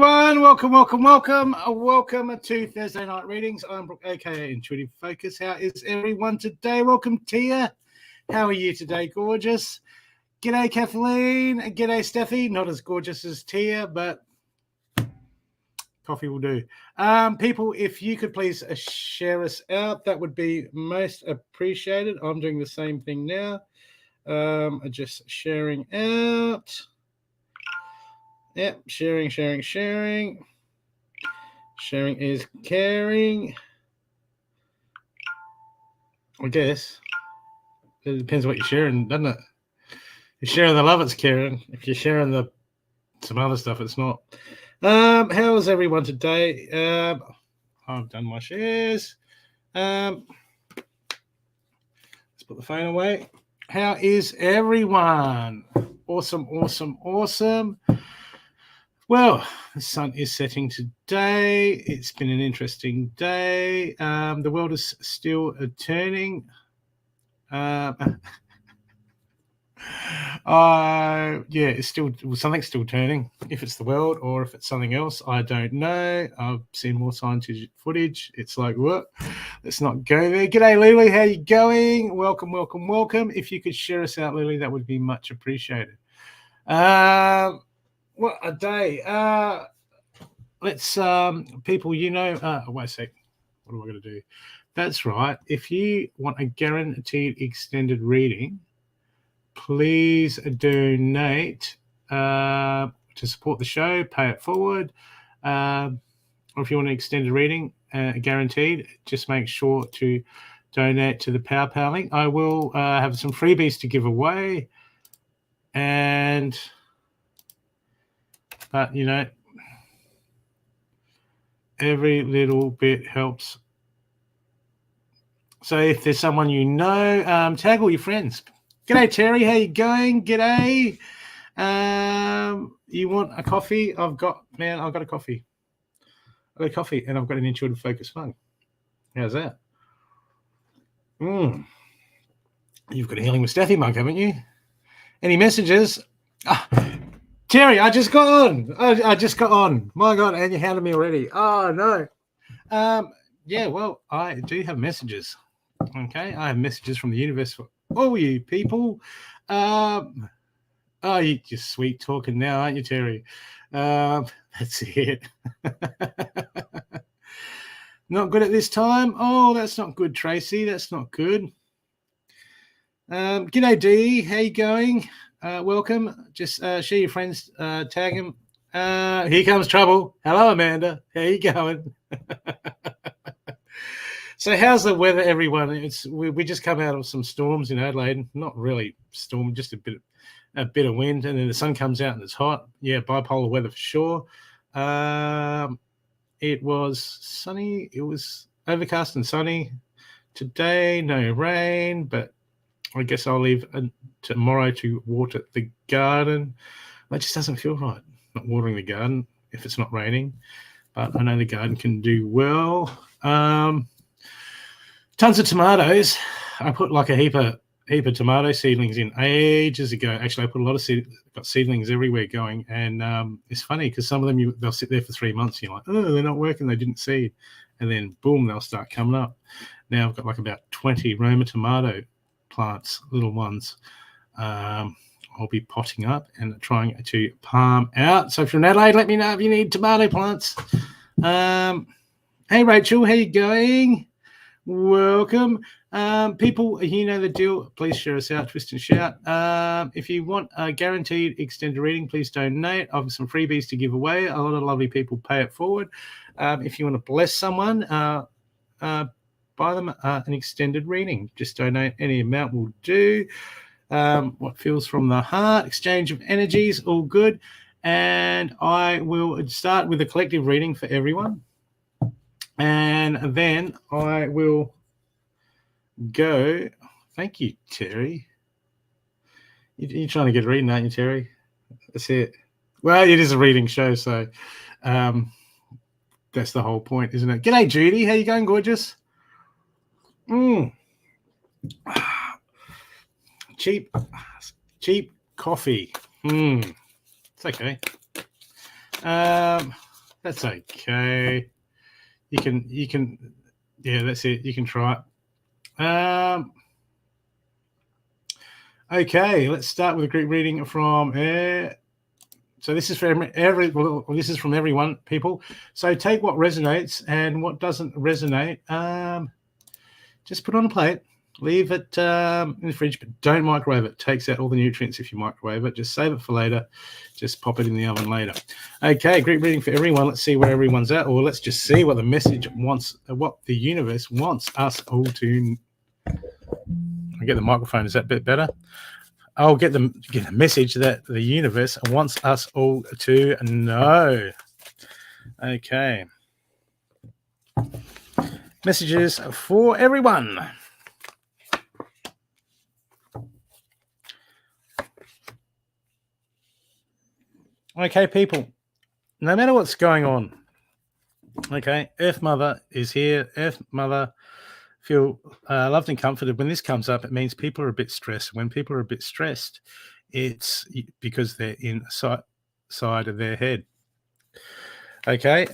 everyone. Welcome to Thursday Night Readings. I'm Brooke, aka Intuitive Focus. How is everyone today? Welcome, Tia. How are you today? Gorgeous. G'day, Kathleen. G'day, Steffi. Not as gorgeous as Tia, but coffee will do. People, if you could please share us out, that would be most appreciated. I'm doing the same thing now. Just sharing out. Yep, sharing. Sharing is caring. I guess. It depends what you're sharing, doesn't it? If you're sharing the love, it's caring. If you're sharing some other stuff, it's not. How is everyone today? I've done my shares. Let's put the phone away. How is everyone? Awesome. Well, the sun is setting today. It's been an interesting day. The world is still turning. It's something's still turning. If it's the world or if it's something else, I don't know. I've seen more scientific footage. It's like, what? Let's not go there. G'day, Lily. How you going? Welcome. If you could share us out, Lily, that would be much appreciated. What a day. Let's people, wait a sec. What am I going to do? That's right. If you want a guaranteed extended reading, please donate to support the show, pay it forward. Or if you want an extended reading, guaranteed, just make sure to donate to the PayPal link. I will have some freebies to give away. But, every little bit helps. So if there's someone tag all your friends. G'day, Terry. How you going? G'day. You want a coffee? I've got a coffee. I've got a coffee and I've got an Intuitive Focus mug. How's that? You've got a Healing with Steffi mug, haven't you? Any messages? Terry, I just got on. I just got on. My God, and you hounded me already. Oh, no. Well, I do have messages. Okay, I have messages from the universe for all you people. You're just sweet talking now, aren't you, Terry? That's it. Not good at this time. Oh, that's not good, Tracy. That's not good. G'day, Dee. How you going? Welcome. Just share your friends. Tag him. Here comes trouble. Hello, Amanda. How you going? So how's the weather, everyone? We just come out of some storms in Adelaide. Not really storm, just a bit of wind, and then the sun comes out and it's hot. Yeah, bipolar weather for sure. It was sunny. It was overcast and sunny today. No rain, but I guess I'll leave tomorrow to water the garden. That just doesn't feel right, not watering the garden if it's not raining. But I know the garden can do well. Tons of tomatoes. I put like a heap of tomato seedlings in ages ago. Actually, I put a lot of got seedlings everywhere going. And it's funny because some of them, they'll sit there for 3 months. You're like, oh, they're not working. They didn't seed. And then, boom, they'll start coming up. Now I've got like about 20 Roma tomato plants, little ones. I'll be potting up and trying to palm out. So if you're in Adelaide, let me know if you need tomato plants. Hey, Rachel, how you going? Welcome. People, you know the deal. Please share us out, twist and shout. If you want a guaranteed extended reading, please donate. I've some freebies to give away. A lot of lovely people pay it forward. If you want to bless someone, buy them an extended reading. Just donate. Any amount will do. What feels from the heart, exchange of energies, all good. And I will start with a collective reading for everyone. And then I will go. Thank you, Terry. You're trying to get a reading, aren't you, Terry? That's it. Well, it is a reading show, so that's the whole point, isn't it? G'day, Judy. How you going, gorgeous? Cheap coffee. It's okay. That's okay. You can. Yeah, that's it. You can try it. Okay, let's start with a Greek reading from. So this is for this is from everyone, people. So take what resonates and what doesn't resonate. Just put on a plate, leave it in the fridge, but don't microwave it. Takes out all the nutrients if you microwave it. Just save it for later. Just pop it in the oven later. Okay, Greek reading for everyone. Let's see where everyone's at, or let's just see what the message wants, what the universe wants us all to. I get the microphone. Is that a bit better? I'll get the message that the universe wants us all to know. Okay. Messages for everyone. Okay, people. No matter what's going on, okay, Earth Mother is here. Earth Mother feel loved and comforted. When this comes up, it means people are a bit stressed. When people are a bit stressed, it's because they're inside of their head. Okay.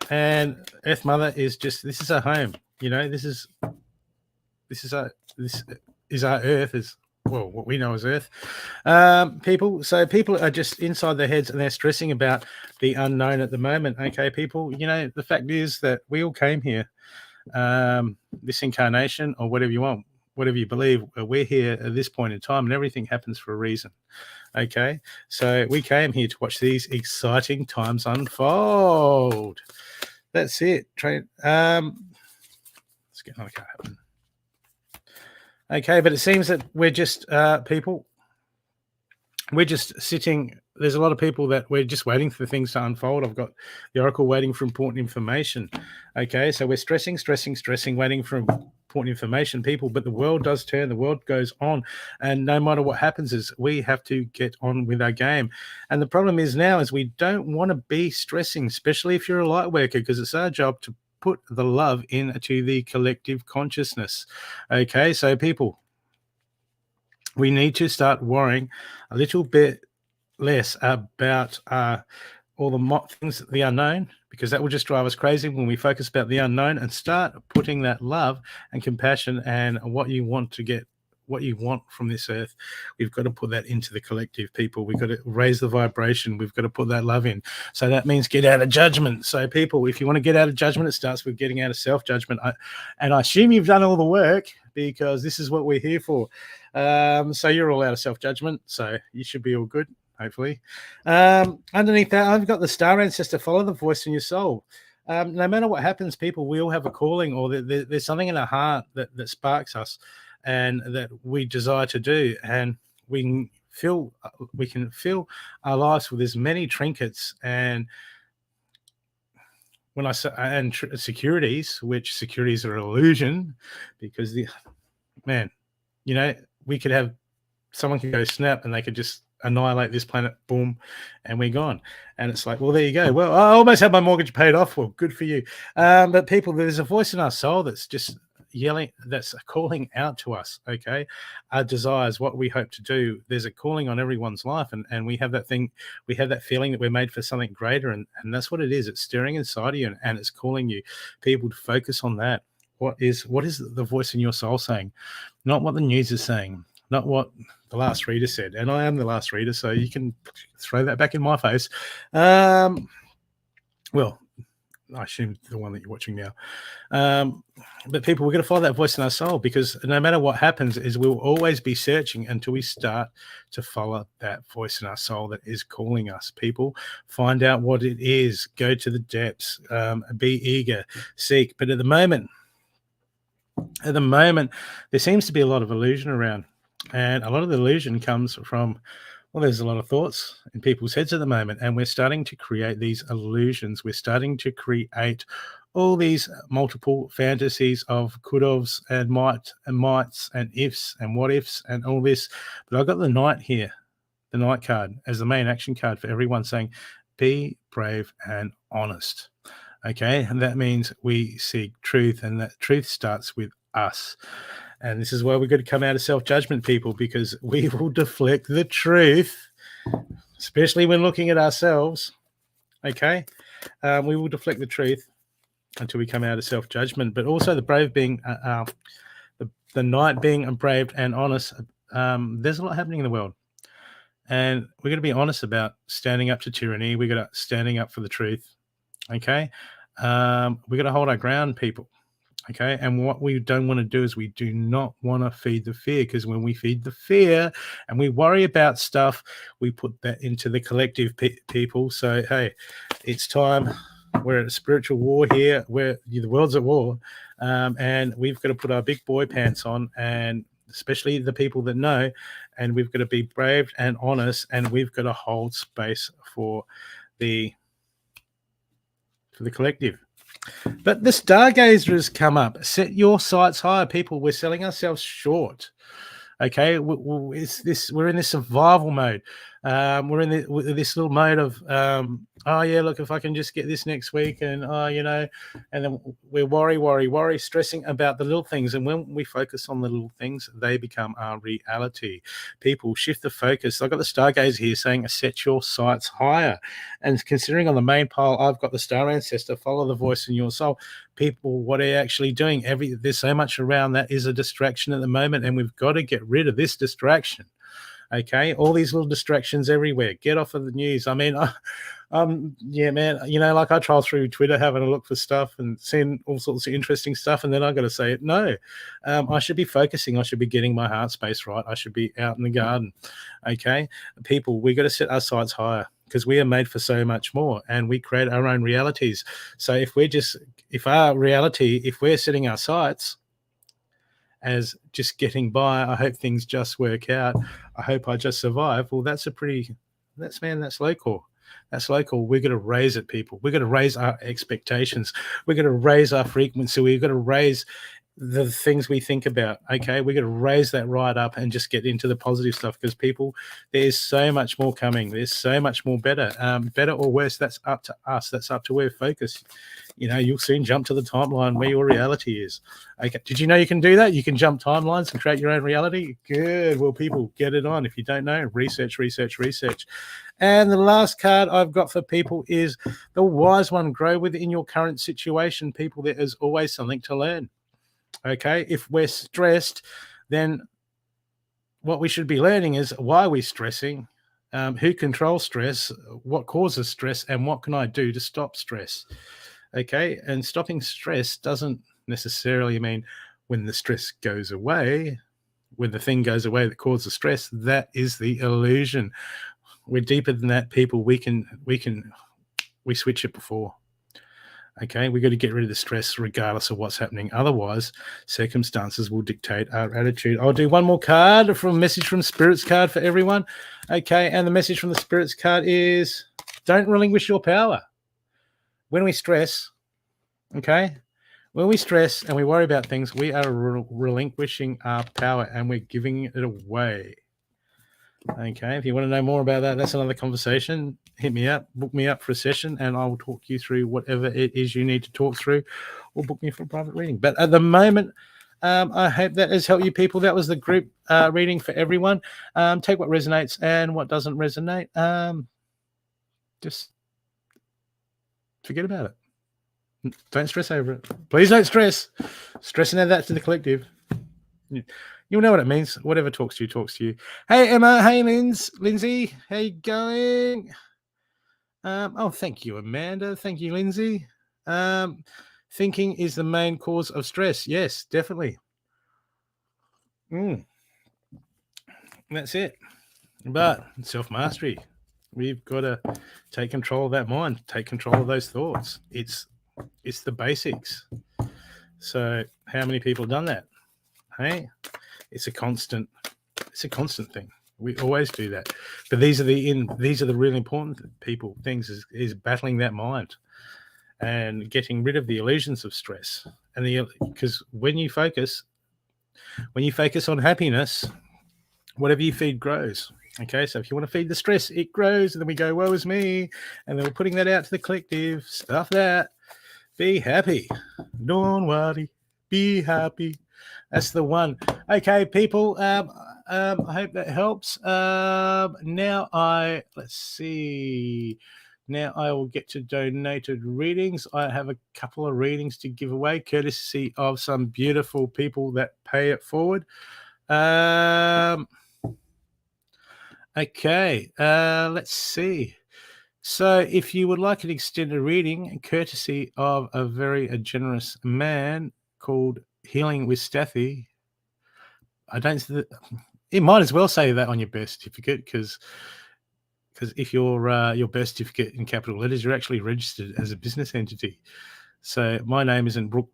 And Earth Mother is just, this is our home. You know, this is our Earth, is well, what we know as Earth. People are just inside their heads and they're stressing about the unknown at the moment. Okay, people, you know, the fact is that we all came here, this incarnation or whatever you want, whatever you believe, we're here at this point in time and everything happens for a reason. Okay, so we came here to watch these exciting times unfold. That's it. Let's get another card happen. Okay, but it seems that we're just people. We're just sitting. There's a lot of people that we're just waiting for things to unfold. I've got the Oracle waiting for important information. Okay, so we're stressing, waiting for important information, people. But the world does turn. The world goes on, and no matter what happens, is we have to get on with our game. And the problem is now is we don't want to be stressing, especially if you're a light worker, because it's our job to put the love into the collective consciousness. Okay, so people, we need to start worrying a little bit less about all the things, the unknown, because that will just drive us crazy when we focus about the unknown and start putting that love and compassion and what you want to get, what you want from this earth. We've got to put that into the collective, people. We've got to raise the vibration. We've got to put that love in. So that means get out of judgment. So people, if you want to get out of judgment, it starts with getting out of self-judgment. And I assume you've done all the work, because this is what we're here for. So you're all out of self-judgment, so you should be all good, hopefully. Underneath that, I've got the star ancestor. Follow the voice in your soul. No matter what happens, people, we all have a calling, or there's something in our heart that sparks us and that we desire to do, and we can fill our lives with as many trinkets and when I say securities, which securities are an illusion, because you know, we could have someone could go snap and they could just annihilate this planet, boom, and we're gone. And it's like, well, there you go. Well, I almost had my mortgage paid off. Well, good for you. But people, there's a voice in our soul that's just yelling, that's calling out to us. Okay, our desires, what we hope to do. There's a calling on everyone's life, and we have that thing. We have that feeling that we're made for something greater, and that's what it is. It's stirring inside of you, and it's calling you, people, to focus on that. What is the voice in your soul saying? Not what the news is saying, not what the last reader said. And I am the last reader, so you can throw that back in my face. Well, I assume the one that you're watching now. But people, we're going to follow that voice in our soul, because no matter what happens, is we'll always be searching until we start to follow that voice in our soul that is calling us. People, find out what it is. Go to the depths. Be eager. Seek. But at the moment, there seems to be a lot of illusion around, and a lot of the illusion comes from, well, there's a lot of thoughts in people's heads at the moment, and we're starting to create these illusions. We're starting to create all these multiple fantasies of could-haves and mights and ifs and what ifs and all this. But I've got the Knight here, the Knight card, as the main action card for everyone, saying, be brave and honest. Okay, and that means we seek truth, and that truth starts with us. And this is why we've got to come out of self-judgment, people, because we will deflect the truth, especially when looking at ourselves. Okay, we will deflect the truth until we come out of self-judgment, but also the brave being the knight being brave and honest. There's a lot happening in the world, and we're going to be honest about standing up to tyranny. We're going to standing up for the truth. Okay, we're going to hold our ground, people. Okay, and what we don't want to do is we do not want to feed the fear, because when we feed the fear and we worry about stuff, we put that into the collective people. So hey, it's time. We're at a spiritual war here, where the world's at war, and we've got to put our big boy pants on, and especially the people that know, and we've got to be brave and honest, and we've got to hold space for the collective. But the stargazer has come up. Set your sights higher, people. We're selling ourselves short. Okay, we're in this survival mode. We're in this little mode of oh yeah, look, if I can just get this next week, and and then we're worry, stressing about the little things. And when we focus on the little things, they become our reality. People, shift the focus. I've got the stargazer here saying set your sights higher, and considering on the main pile I've got the star ancestor, follow the voice in your soul. People, what are you actually doing? There's so much around that is a distraction at the moment, and we've got to get rid of this distraction. Okay, all these little distractions everywhere. Get off of the news. I mean, yeah, man. Like I troll through Twitter, having a look for stuff and seeing all sorts of interesting stuff, and then I got to say, no, I should be focusing. I should be getting my heart space right. I should be out in the garden. Okay, people, we got to set our sights higher, because we are made for so much more, and we create our own realities. So if we're setting our sights as just getting by, I hope things just work out, I hope I just survive, well, that's local. That's local. We're going to raise it, people. We're going to raise our expectations. We're going to raise our frequency. We're going to raise the things we think about. Okay, we're going to raise that right up and just get into the positive stuff, because people, there's so much more coming. There's so much more better or worse. That's up to us. That's up to where focus. You'll soon jump to the timeline where your reality is. Okay, did you know you can do that? You can jump timelines and create your own reality. Good. Well, people, get it on. If you don't know, research. And the last card I've got for people is the wise one. Grow within your current situation. People, there is always something to learn. Okay, if we're stressed, then what we should be learning is why we're stressing, who controls stress, what causes stress, and what can I do to stop stress. Okay, and stopping stress doesn't necessarily mean when the stress goes away, when the thing goes away that causes stress. That is the illusion. We're deeper than that, people. We switch it before. Okay, we got to get rid of the stress regardless of what's happening. Otherwise, circumstances will dictate our attitude. I'll do one more card from Message from Spirits card for everyone. Okay, and the message from the Spirits card is don't relinquish your power. When we stress, okay, when we stress and we worry about things, we are relinquishing our power and we're giving it away. Okay, if you want to know more about that, that's another conversation. Hit me up, book me up for a session, and I will talk you through whatever it is you need to talk through, or book me for a private reading. But at the moment, I hope that has helped you, people. That was the group reading for everyone. Take what resonates and what doesn't resonate. Just forget about it. Don't stress over it. Please don't stress. Stressing that to the collective. You'll know what it means. Whatever talks to you. Hey, Emma. Hey, Lindsay. How you going? Thank you, Amanda. Thank you, Lindsay. Thinking is the main cause of stress. Yes, definitely. That's it. But self-mastery. We've got to take control of that mind. Take control of those thoughts. It's the basics. So how many people have done that? Hey? It's a constant thing. We always do that. But these are the really important things is battling that mind and getting rid of the illusions of stress. And because when you focus on happiness, whatever you feed grows. Okay, so if you want to feed the stress, it grows, and then we go, woe is me, and then we're putting that out to the collective. Stuff that. Be happy. Don't worry. Be happy. That's the one. Okay, people. I hope that helps. Let's see. Now I will get to donated readings. I have a couple of readings to give away, courtesy of some beautiful people that pay it forward. Okay, let's see. So if you would like an extended reading, courtesy of a very generous man called Healing with Steffi, you might as well say that on your birth certificate, because if your birth certificate in capital letters, you're actually registered as a business entity. So my name isn't Brooke.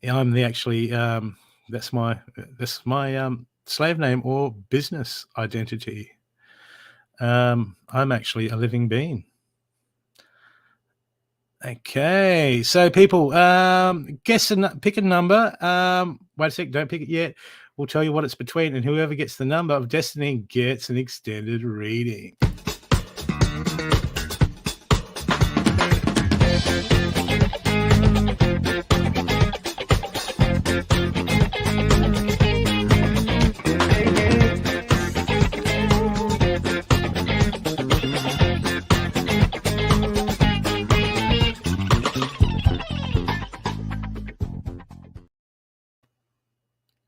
I'm the actually that's my slave name or business identity. I'm actually a living being. Okay, so people, pick a number. Wait a sec, don't pick it yet. We'll tell you what it's between, and whoever gets the number of destiny gets an extended reading.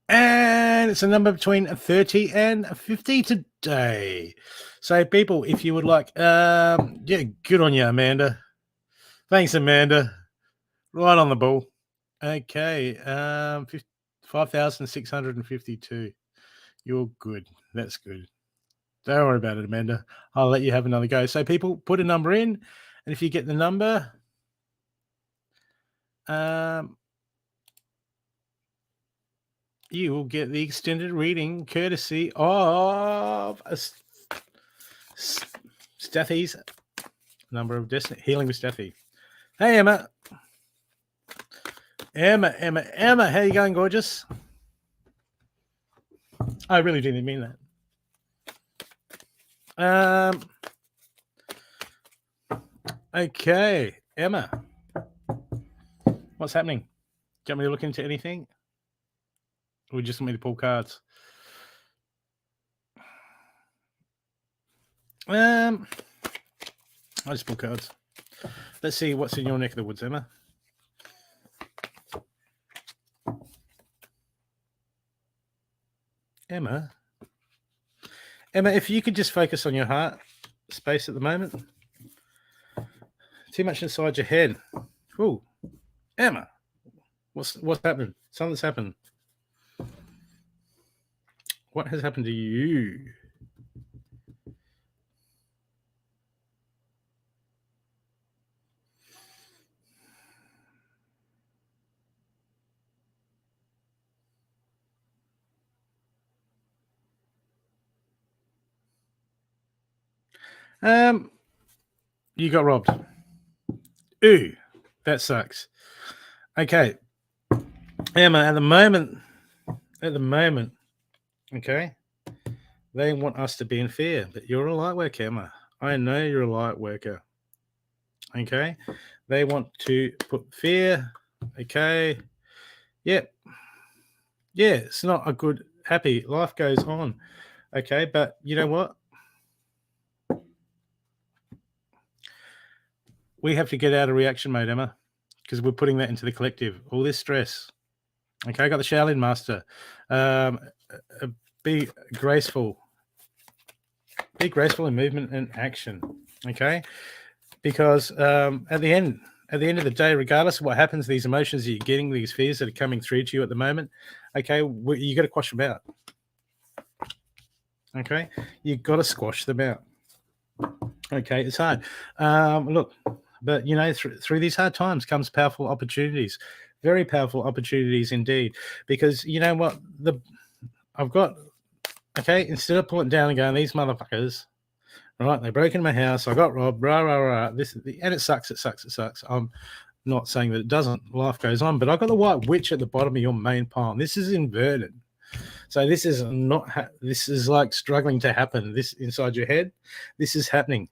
And it's a number between 30 and 50 today. So people, if you would like, good on you, Amanda. Thanks, Amanda. Right on the ball. Okay, 5,652. You're good. That's good. Don't worry about it, Amanda. I'll let you have another go. So people, put a number in, and if you get the number, you will get the extended reading courtesy of Steffi's number of destiny, Healing with Steffi. Hey, Emma. Emma, how you going, gorgeous? I really didn't mean that. Okay, Emma. What's happening? Do you want me to look into anything? Or just want me to pull cards? I just pull cards. Let's see what's in your neck of the woods, Emma. Emma, if you could just focus on your heart space at the moment. Too much inside your head. Ooh, Emma, what's happened? Something's happened. What has happened to you? You got robbed. Ooh, that sucks. Okay, Emma, at the moment, okay, they want us to be in fear, but you're a light worker, Emma. I know you're a light worker. Okay, they want to put fear. Okay, yep, yeah, it's not a good, happy life goes on. Okay, but you know what? We have to get out of reaction mode, Emma, because we're putting that into the collective. All this stress. Okay, I got the Shaolin Master. Be graceful. Be graceful in movement and action. Okay, because at the end of the day, regardless of what happens, these emotions that you're getting, these fears that are coming through to you at the moment, okay, you got to quash them out. Okay, you got to squash them out. Okay, it's hard. Look, but you know, through these hard times comes powerful opportunities, very powerful opportunities indeed. Because you know what, instead of pulling down and going, these motherfuckers, right? They broke into my house. I got robbed. Rah rah rah. And it sucks. It sucks. I'm not saying that it doesn't. Life goes on. But I got the white witch at the bottom of your main palm. This is inverted. So this is not. This is like struggling to happen. This inside your head. This is happening.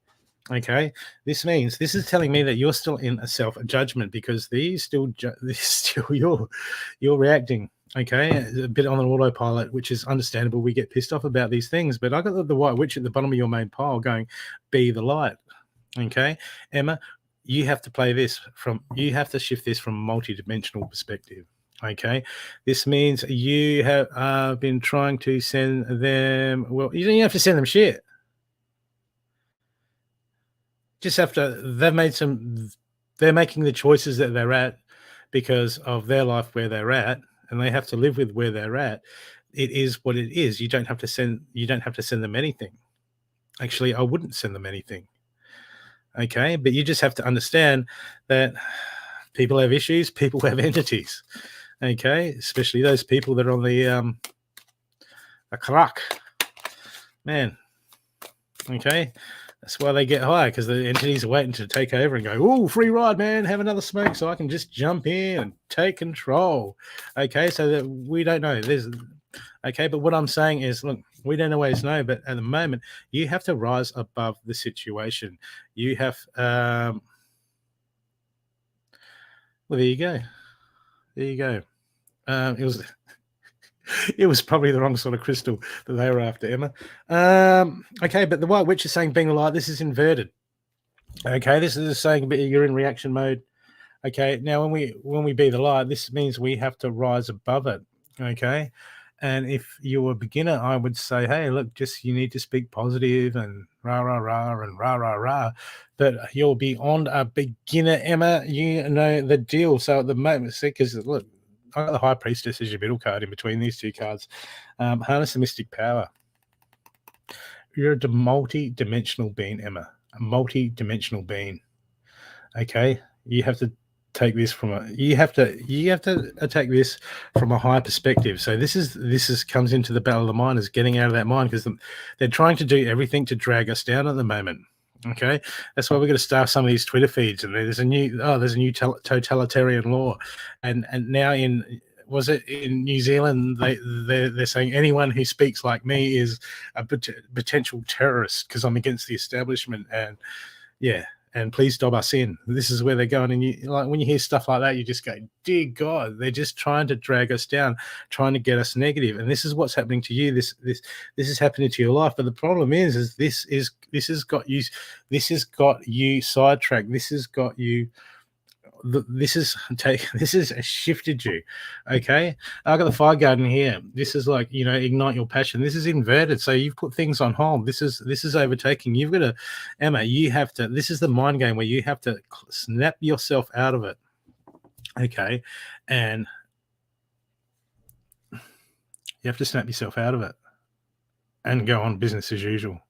Okay. This is telling me that you're still in a self-judgment because you're reacting. Okay, a bit on an autopilot, which is understandable. We get pissed off about these things, but I got the white witch at the bottom of your main pile going, be the light. Okay, Emma, you have to play this you have to shift this from a multi-dimensional perspective. Okay, this means you have been trying to send them. Well, you don't have to send them shit. Just have to. They're making the choices that they're at because of their life where they're at, and they have to live with where they're at. It is what it is. You don't have to send. You don't have to send them anything. Actually, I wouldn't send them anything. Okay, but you just have to understand that people have issues. People have entities. Okay, especially those people that are on the a crack, man. Okay, that's why they get high, because the entities are waiting to take over and go, oh, free ride, man, have another smoke so I can just jump in and take control. Okay, so that we don't know. Okay, but what I'm saying is, look, we don't always know, but at the moment, you have to rise above the situation. You have, well, there you go. There you go. It was it was probably the wrong sort of crystal that they were after, Emma. Okay, but the White Witch is saying being a light, this is inverted. Okay, this is saying you're in reaction mode. Okay, now when we be the light, this means we have to rise above it. Okay, and if you're a beginner, I would say, hey, look, just you need to speak positive and rah rah rah and rah rah rah. But you're beyond a beginner, Emma. You know the deal. So at the moment, see, because look, I got the High Priestess as your middle card in between these two cards. Harness the Mystic Power. You're a multi-dimensional being, Emma. A multi-dimensional being. Okay, you have to take this from you have to attack this from a higher perspective. So this is comes into the battle of the mind, is getting out of that mind, because they're trying to do everything to drag us down at the moment. Okay, that's why we're going to start some of these Twitter feeds, and there's a new totalitarian law, and now in New Zealand they're saying anyone who speaks like me is a potential terrorist because I'm against the establishment, and yeah, and please dob us in. This is where they're going, and you like when you hear stuff like that, you just go, dear God, they're just trying to drag us down, trying to get us negative, and this is what's happening to you. This is happening to your life. But the problem is this has got you sidetracked. This has got you. This has shifted you. Okay, I got the Fire Garden here. This is like, ignite your passion. This is inverted, so you've put things on hold. This is overtaking. You've got to, Emma, you have to, this is the mind game where you have to snap yourself out of it. Okay, and you have to snap yourself out of it and go on business as usual,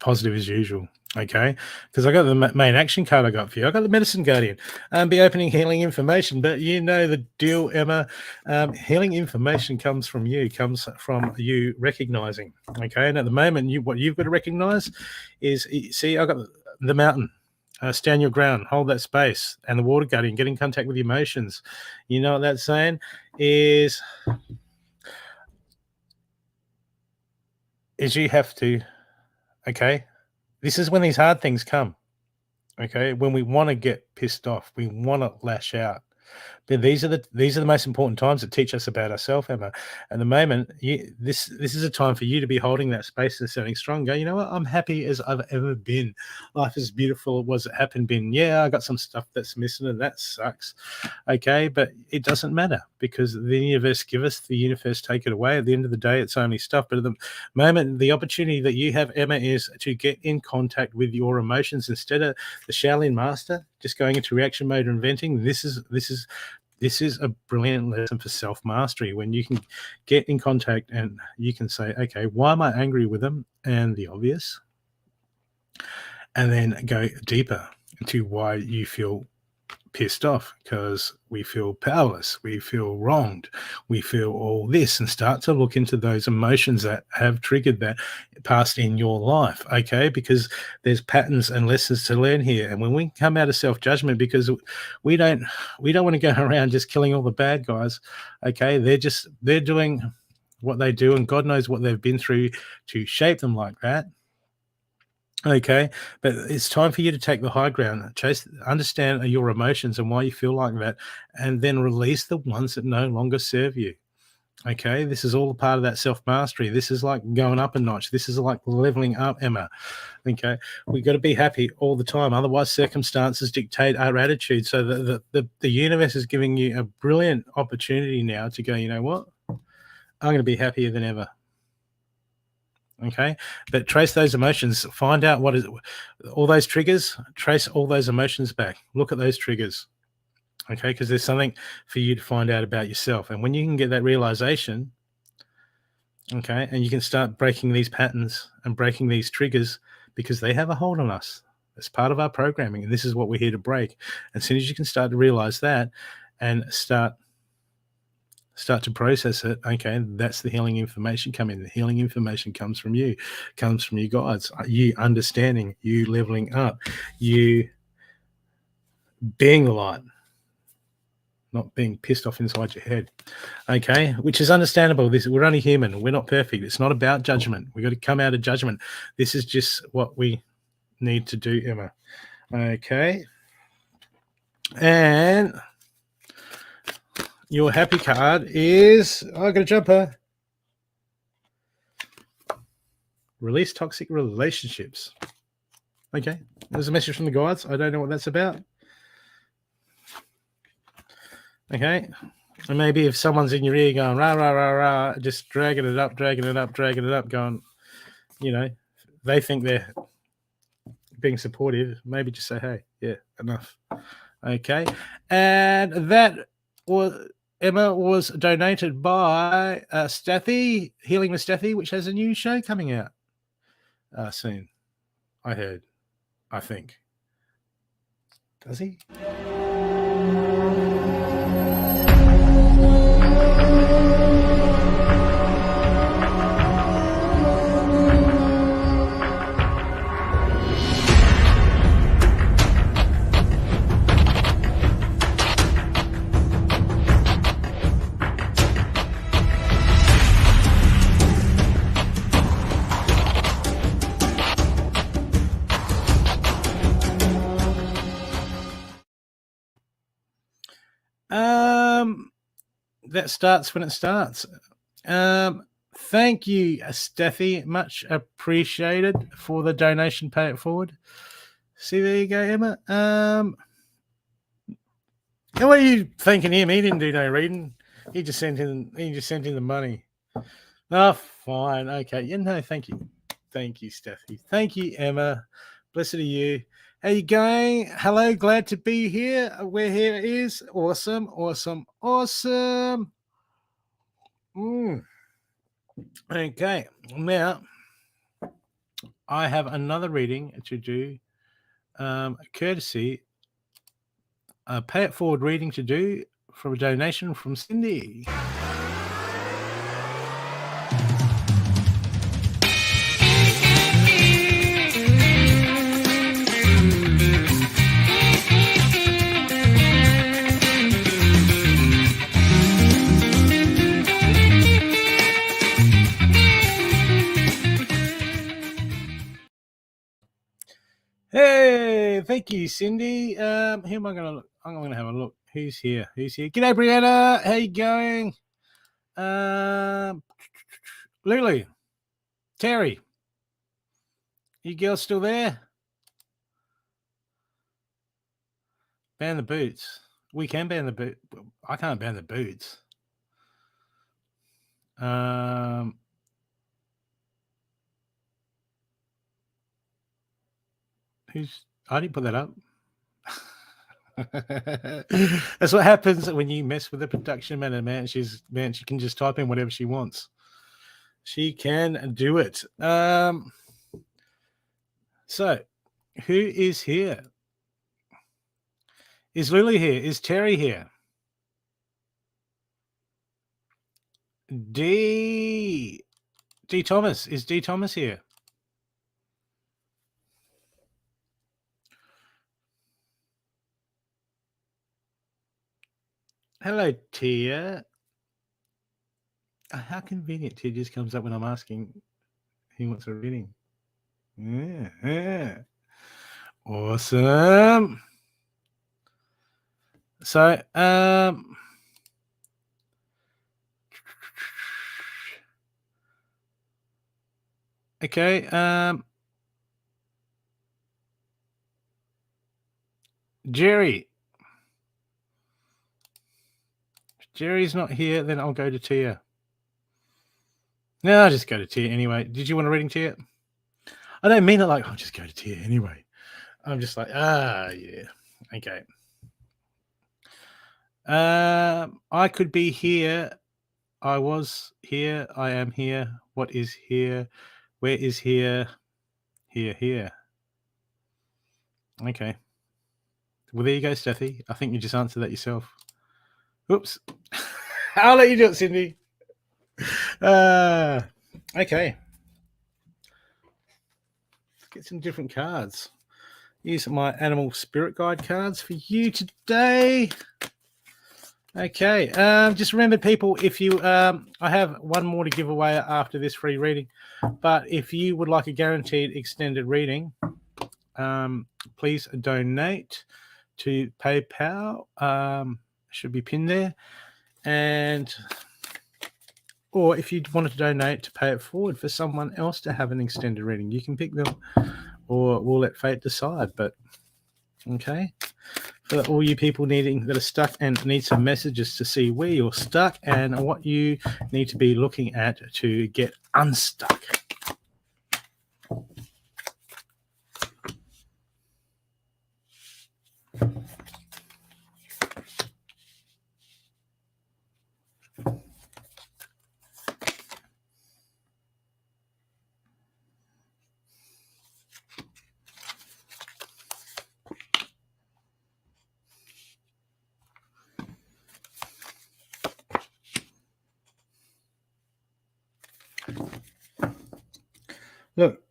positive as usual. Okay, because I got the main action card I got for you. I got the Medicine Guardian. Be opening healing information, but you know the deal, Emma. Healing information comes from you recognizing. Okay, and at the moment, what you've got to recognize is, see, I got the mountain. Stand your ground, hold that space, and the Water Guardian. Get in contact with emotions. You know what that's saying is you have to. Okay. This is when these hard things come, okay? When we want to get pissed off, we want to lash out. But these are the most important times that teach us about ourselves, Emma. At the moment, this is a time for you to be holding that space and standing strong. Go, you know what? I'm happy as I've ever been. Life is beautiful as it happened been. Yeah, I got some stuff that's missing, and that sucks. Okay, but it doesn't matter, because the universe give us, the universe take it away. At the end of the day, it's only stuff. But at the moment, the opportunity that you have, Emma, is to get in contact with your emotions instead of the Shaolin master just going into reaction mode and venting. This is a brilliant lesson for self-mastery, when you can get in contact and you can say, okay, why am I angry with them? And the obvious. And then go deeper into why you feel pissed off, because we feel powerless, we feel wronged, we feel all this, and start to look into those emotions that have triggered that past in your life. Okay, because there's patterns and lessons to learn here. And when we come out of self-judgment, because we don't want to go around just killing all the bad guys. Okay, they're doing what they do, and God knows what they've been through to shape them like that. Okay, but it's time for you to take the high ground, understand your emotions and why you feel like that, and then release the ones that no longer serve you. Okay, this is all a part of that self-mastery. This is like going up a notch. This is like leveling up, Emma. Okay, we got to be happy all the time. Otherwise, circumstances dictate our attitude. So the universe is giving you a brilliant opportunity now to go, you know what? I'm going to be happier than ever. Okay, but trace those emotions. Find out what is all those triggers. Trace all those emotions back. Look at those triggers. Okay, because there's something for you to find out about yourself. And when you can get that realization, okay, and you can start breaking these patterns and breaking these triggers because they have a hold on us. It's part of our programming, and this is what we're here to break. As soon as you can start to realize that and start to process it, okay, that's the healing information coming. The healing information comes from you, comes from you guides, you understanding, you leveling up, you being the light, not being pissed off inside your head. Okay, which is understandable. We're only human. We're not perfect. It's not about judgment. We got to come out of judgment. This is just what we need to do, Emma. Okay, and your happy card is I got a jumper. Release toxic relationships. Okay, there's a message from the guides. I don't know what that's about. Okay, and maybe if someone's in your ear going rah rah rah rah, just dragging it up, going, you know, they think they're being supportive. Maybe just say, hey, yeah, enough. Okay, and that was Emma was donated by Steffi, Healing with Steffi, which has a new show coming out soon. I heard. I think. Does he? That starts when it starts. Thank you, Steffi. Much appreciated for the donation. Pay it forward. See, there you go, Emma. What are you thinking him? He didn't do no reading. He just sent in the money. Oh, fine. Okay. Yeah, no, thank you. Thank you, Steffi. Thank you, Emma. Blessed are you. How you going? Hello, glad to be here. We're here is awesome. Okay, now I have another reading to do, courtesy, a pay it forward reading to do from a donation from Cindy. Hey, thank you, Cindy. Who am I gonna look? I'm gonna have a look. Who's here? G'day, Brianna. How you going? Lulu, Terry, you girls still there? Ban the boots. We can ban the boot. I can't ban the boots. I didn't put that up. That's what happens when you mess with the production manager, man. She can just type in whatever she wants. She can do it. So who is here? Is Lily here? Is Terry here? D Thomas. Is D Thomas here? Hello, Tia. How convenient. Tia just comes up when I'm asking who wants a reading. Yeah. Awesome. So, Okay. Jerry. If Jerry's not here, then I'll go to Tia. No, I'll just go to Tia anyway. Did you want a reading, Tia? I don't mean it like, I'll just go to Tia anyway. I'm just like, yeah. Okay. I could be here. I was here. I am here. What is here? Where is here? Here. Okay. Well, there you go, Steffi. I think you just answered that yourself. Oops. I'll let you do it, Cindy. Okay. Let's get some different cards. Use my animal spirit guide cards for you today. Okay. Just remember, people, if you I have one more to give away after this free reading, but if you would like a guaranteed extended reading, please donate to PayPal. Should be pinned there. And or if you wanted to donate to pay it forward for someone else to have an extended reading, you can pick them, or we'll let fate decide. But okay, for all you people that are stuck and need some messages to see where you're stuck and what you need to be looking at to get unstuck. Look.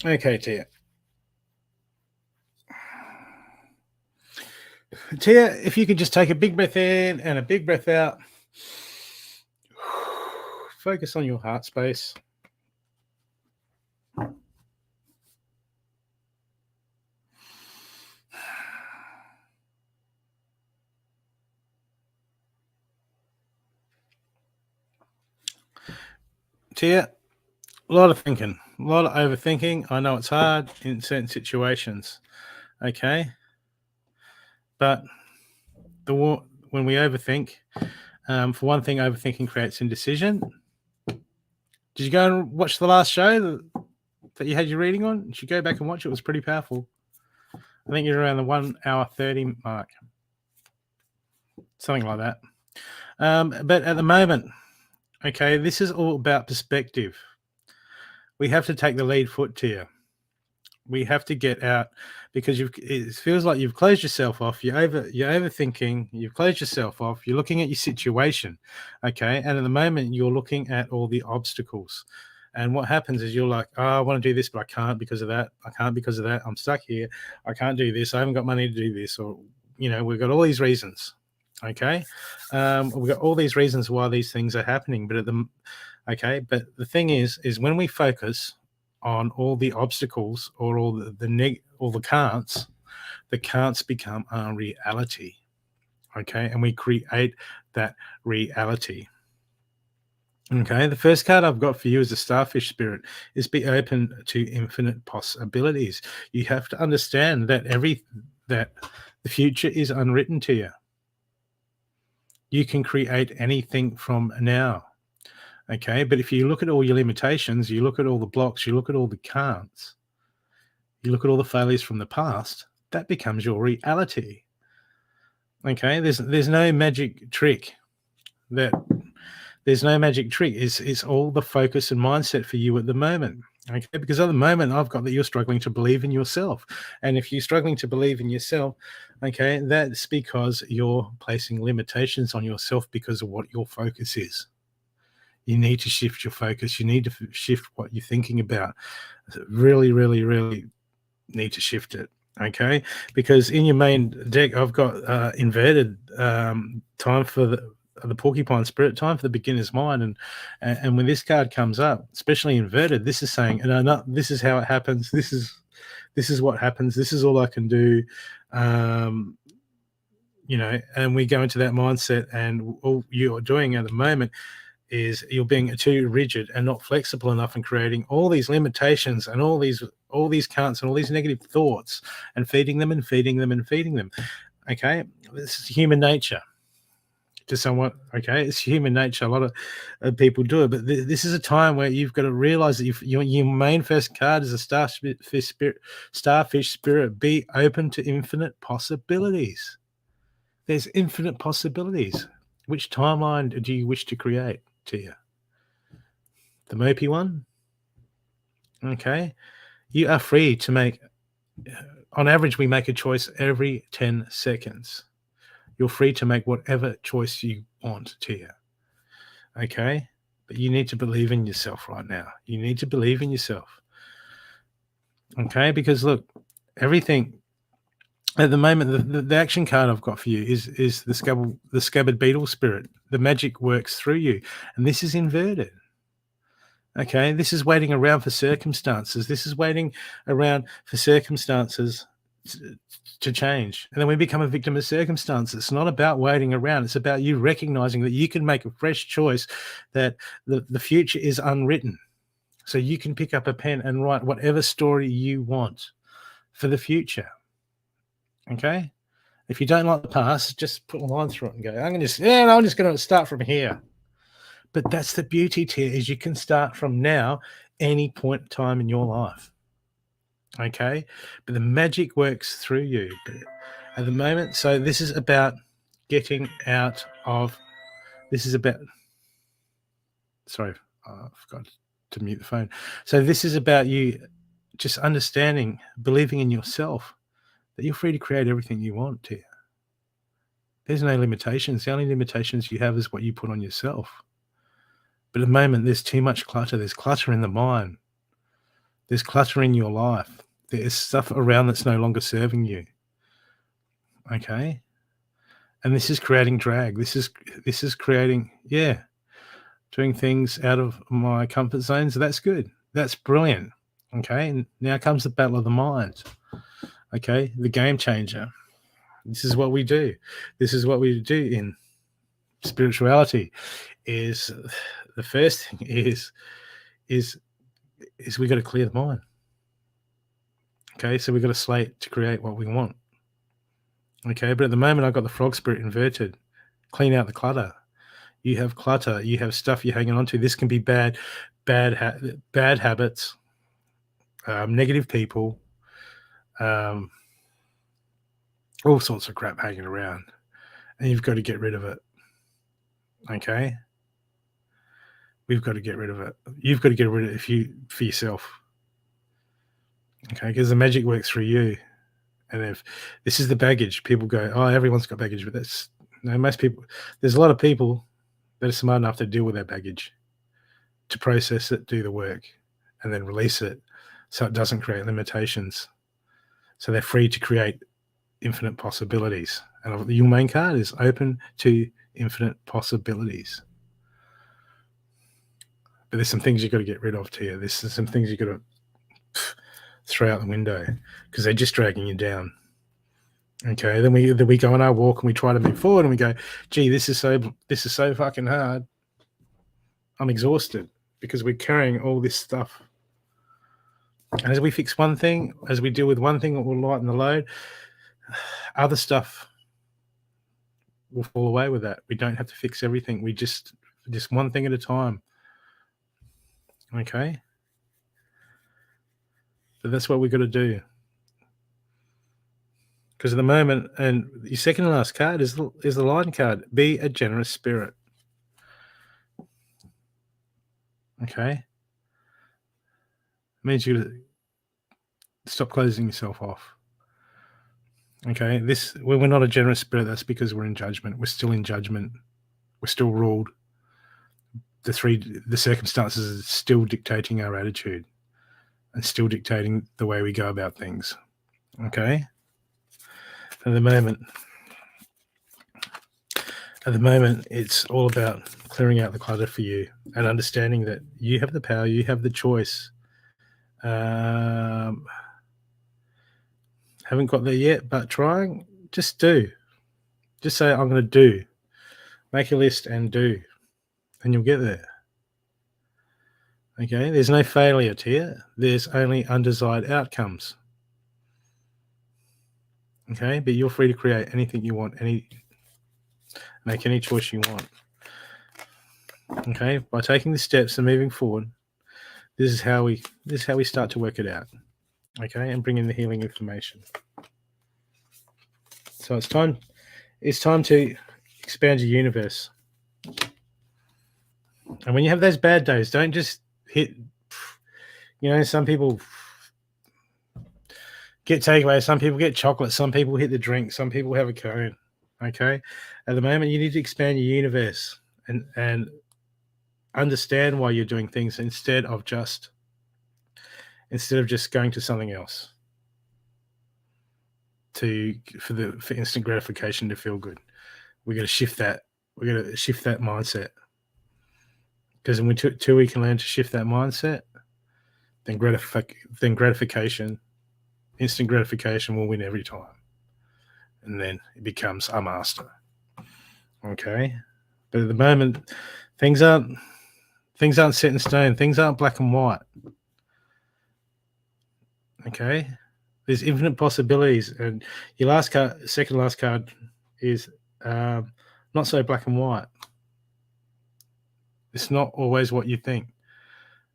Okay, Tia. Tia, if you could just take a big breath in and a big breath out. Focus on your heart space. Tia, a lot of thinking, a lot of overthinking. I know it's hard in certain situations. Okay. But when we overthink, for one thing, overthinking creates indecision. Did you go and watch the last show that you had your reading on? You should go back and watch it. It was pretty powerful. I think you're around the 1 hour 30 mark. Something like that. But at the moment, okay, this is all about perspective. We have to take the lead foot, Tia. We have to get out because it feels like you've closed yourself off. You're overthinking. You've closed yourself off. You're looking at your situation, okay? And at the moment, you're looking at all the obstacles. And what happens is you're like, oh, I want to do this, but I can't because of that. I can't because of that. I'm stuck here. I can't do this. I haven't got money to do this. Or, we've got all these reasons, okay? We've got all these reasons why these things are happening. But but the thing is when we focus on all the obstacles or all the can'ts become our reality, okay? And we create that reality. Okay, the first card I've got for you as a starfish spirit is be open to infinite possibilities. You have to understand that that the future is unwritten to you. You can create anything from now. Okay, but if you look at all your limitations, you look at all the blocks, you look at all the can'ts, you look at all the failures from the past, that becomes your reality. Okay, there's no magic trick. There's no magic trick. It's all the focus and mindset for you at the moment. Okay, because at the moment I've got that you're struggling to believe in yourself. And if you're struggling to believe in yourself, okay, that's because you're placing limitations on yourself because of what your focus is. You need to shift your focus. You need to shift what you're thinking about. Really, really, really need to shift it. Okay, because in your main deck, I've got inverted time for the porcupine spirit, time for the beginner's mind, and when this card comes up, especially inverted, this is saying, no, this is how it happens. This is what happens. This is all I can do. And we go into that mindset, and all you're doing at the moment is you're being too rigid and not flexible enough in creating all these limitations and all these can'ts and all these negative thoughts and feeding them and feeding them and feeding them. Okay, this is human nature. To somewhat, okay, it's human nature. A lot of people do it, but this is a time where you've got to realize that your main first card is a starfish spirit. Be open to infinite possibilities. There's infinite possibilities. Which timeline do you wish to create, Tia? The Mopey one? Okay. You are free to make, on average, we make a choice every 10 seconds. You're free to make whatever choice you want, Tia. Okay? But you need to believe in yourself right now. You need to believe in yourself. Okay? Because look, everything at the moment, the action card I've got for you is the scabbard beetle spirit. The magic works through you. And this is inverted. Okay? This is waiting around for circumstances. This is waiting around for circumstances to change, and then we become a victim of circumstances. It's not about waiting around. It's about you recognizing that you can make a fresh choice, that the future is unwritten. So you can pick up a pen and write whatever story you want for the future. Okay? If you don't like the past, just put a line through it and go, I'm just going to start from here. But that's the beauty, Tia, is you can start from now, any point in time in your life. Okay, but the magic works through you at the moment. So this is about getting out of. This is about. Sorry, I forgot to mute the phone. So this is about you just understanding, believing in yourself, that you're free to create everything you want to. There's no limitations. The only limitations you have is what you put on yourself. But at the moment, there's too much clutter. There's clutter in the mind. There's clutter in your life. There's stuff around that's no longer serving you. Okay? And this is creating drag. This is creating, doing things out of my comfort zones. That's good. That's brilliant. Okay? And now comes the battle of the mind. Okay? The game changer. This is what we do. This is what we do in spirituality. Is the first thing is we got to clear the mind. Okay, so we've got a slate to create what we want. Okay, but at the moment I've got the frog spirit inverted. Clean out the clutter. You have clutter. You have stuff you're hanging on to. This can be bad habits, negative people, all sorts of crap hanging around, and you've got to get rid of it. Okay, we've got to get rid of it. You've got to get rid of it for yourself. Okay, because the magic works through you. And if this is the baggage, people go, oh, everyone's got baggage, but most people, there's a lot of people that are smart enough to deal with that baggage, to process it, do the work, and then release it so it doesn't create limitations. So they're free to create infinite possibilities. And your main card is open to infinite possibilities. But there's some things you've got to get rid of, Tia. There's some things you've got to throw out the window because they're just dragging you down. Okay, then we go on our walk and we try to move forward and we go, gee, this is so fucking hard. I'm exhausted because we're carrying all this stuff. And as we fix one thing, as we deal with one thing, it will lighten the load. Other stuff will fall away with that. We don't have to fix everything. We just one thing at a time. Okay? But that's what we've got to do. Because at the moment, and your second to last card is the line card. Be a generous spirit. Okay? It means you got to stop closing yourself off. Okay? We're not a generous spirit. That's because we're in judgment. We're still in judgment. We're still ruled. The circumstances are still dictating our attitude and still dictating the way we go about things. Okay? At the moment, it's all about clearing out the clutter for you and understanding that you have the power, you have the choice. Haven't got there yet, but trying, just do. Just say, I'm going to do. Make a list and do. and you'll get there. Okay, there's no failure here. There's only undesired outcomes. Okay, but you're free to create anything you want, make any choice you want. Okay, by taking the steps and moving forward, this is how we start to work it out. Okay, and bring in the healing information. So it's time to expand your universe. And when you have those bad days, don't just hit. Some people get takeaway, some people get chocolate, some people hit the drink, some people have a cone. Okay, at the moment, you need to expand your universe and understand why you're doing things instead of just going to something else for instant gratification to feel good. We got to shift that. We got to shift that mindset, because until we can learn to shift that mindset, then gratification, instant gratification will win every time, and then it becomes a master. Okay, but at the moment, things aren't set in stone. Things aren't black and white. Okay, there's infinite possibilities, and your second last card is not so black and white. It's not always what you think.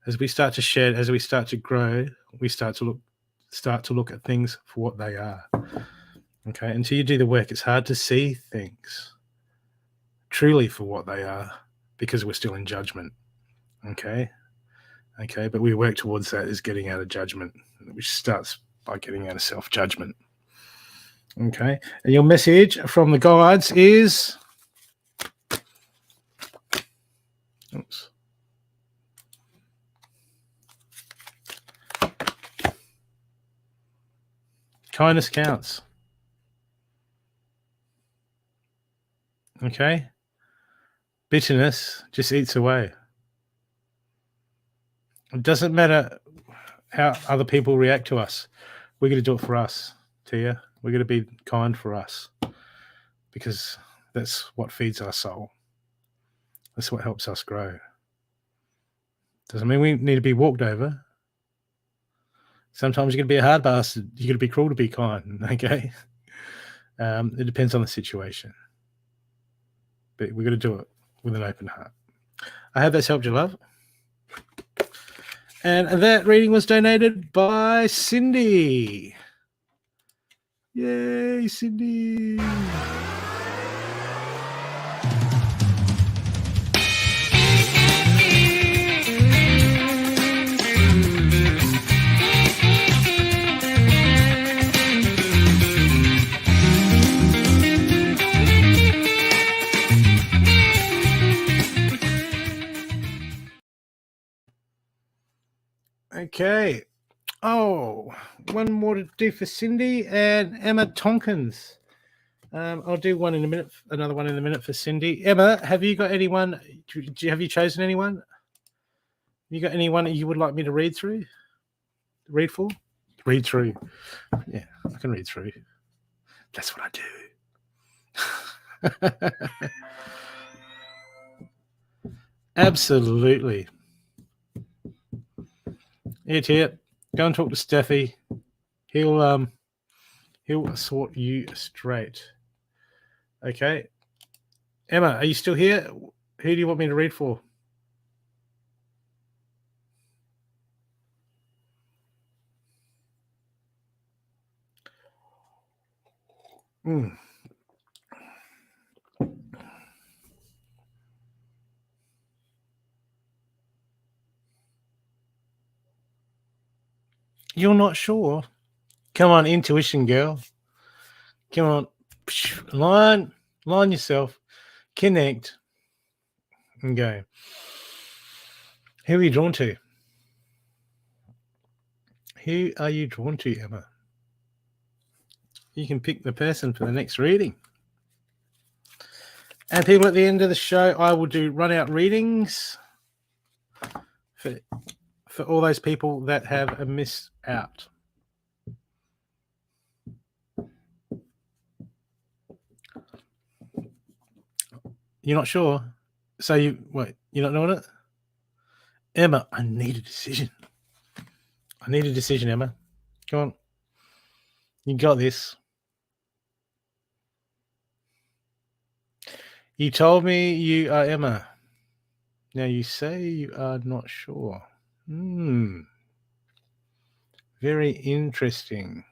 As we start to shed, as we start to grow, we start to look at things for what they are. Okay, until you do the work, it's hard to see things truly for what they are, because we're still in judgment. Okay, but we work towards that, is getting out of judgment, which starts by getting out of self-judgment. Okay, and your message from the guides is, oops. Kindness counts. Okay, bitterness just eats away. It doesn't matter how other people react to us. We're going to do it for us, Tia. We're going to be kind for us, because that's what feeds our soul. That's what helps us grow. Doesn't mean we need to be walked over. Sometimes you're going to be a hard bastard. You're going to be cruel to be kind, okay? It depends on the situation. But we're going to do it with an open heart. I hope that's helped you, love. And that reading was donated by Cindy. Yay, Cindy. Okay. Oh, one more to do for Cindy and Emma Tonkins. I'll do one in a minute, another one in a minute for Cindy. Emma, have you got anyone? Have you chosen anyone? You got anyone that you would like me to read through? Read through? Yeah, I can read through. That's what I do. Absolutely. Here. Go and talk to Steffi. He'll sort you straight. Okay. Emma, are you still here? Who do you want me to read for? You're not sure? Come on, intuition girl. Come on. Line yourself. Connect. And go. Who are you drawn to? Who are you drawn to, Emma? You can pick the person for the next reading. And people, at the end of the show, I will do run-out readings for all those people that have missed out. You're not sure? So you not knowing it? Emma, I need a decision. Emma. Come on. You got this. You told me you are Emma. Now you say you are not sure. Very interesting.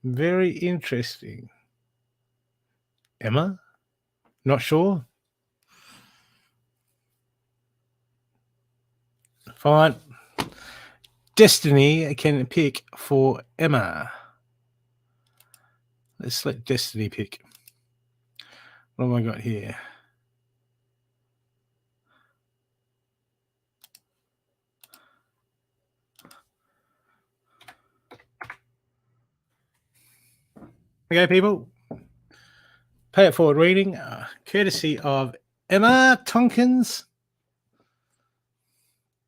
Very interesting. Emma? Not sure? Fine. Destiny can pick for Emma. Let's let Destiny pick. What have I got here? Okay, people. Pay it forward reading, courtesy of Emma Tonkins.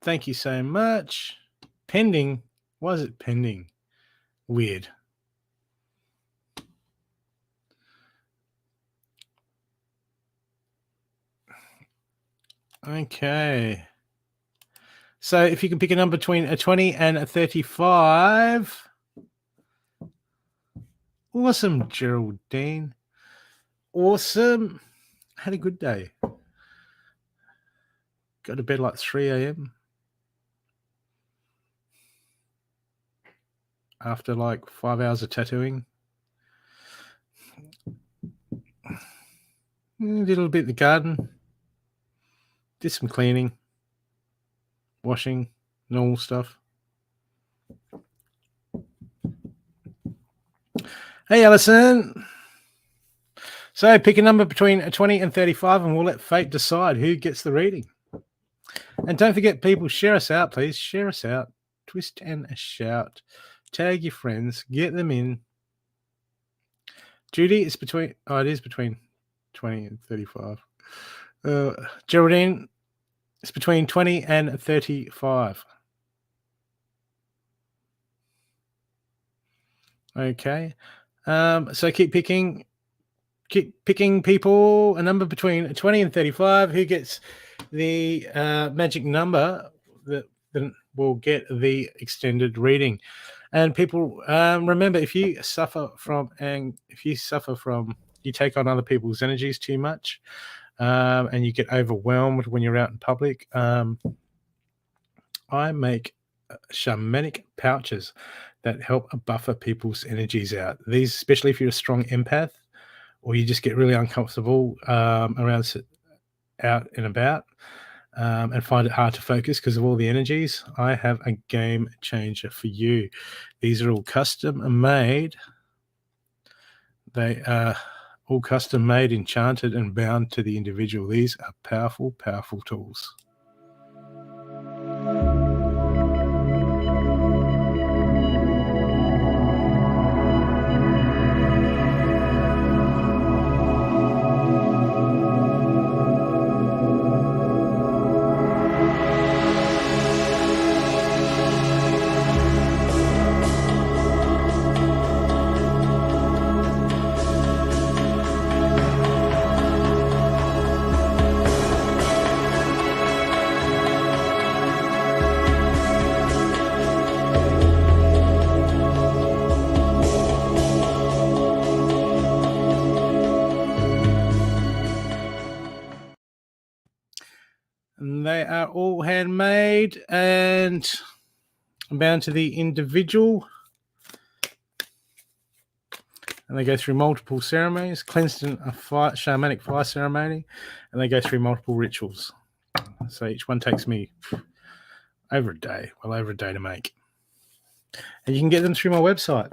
Thank you so much. Pending. Why is it pending? Weird. Okay. So if you can pick a number between a 20 and a 35. Awesome, Geraldine. Awesome. Had a good day. Got to bed like 3 a.m. after like 5 hours of tattooing. Did a little bit in the garden. Did some cleaning. Washing. Normal stuff. Hey, Alison. So pick a number between 20 and 35 and we'll let fate decide who gets the reading. And don't forget, people, share us out, please. Share us out. Twist and shout. Tag your friends. Get them in. Judy, it is between 20 and 35. Geraldine, it's between 20 and 35. Okay. So keep picking people, a number between 20 and 35. Who gets the magic number that will get the extended reading? And people, remember, if you take on other people's energies too much, and you get overwhelmed when you're out in public, I make shamanic pouches that help buffer people's energies out. These, especially if you're a strong empath or you just get really uncomfortable around out and about and find it hard to focus because of all the energies, I have a game changer for you. These are all custom made. They are all custom made, enchanted, and bound to the individual. These are powerful, powerful tools. And they are all handmade and bound to the individual. And they go through multiple ceremonies, cleansed in a shamanic fire ceremony, and they go through multiple rituals. So each one takes me over a day to make. And you can get them through my website.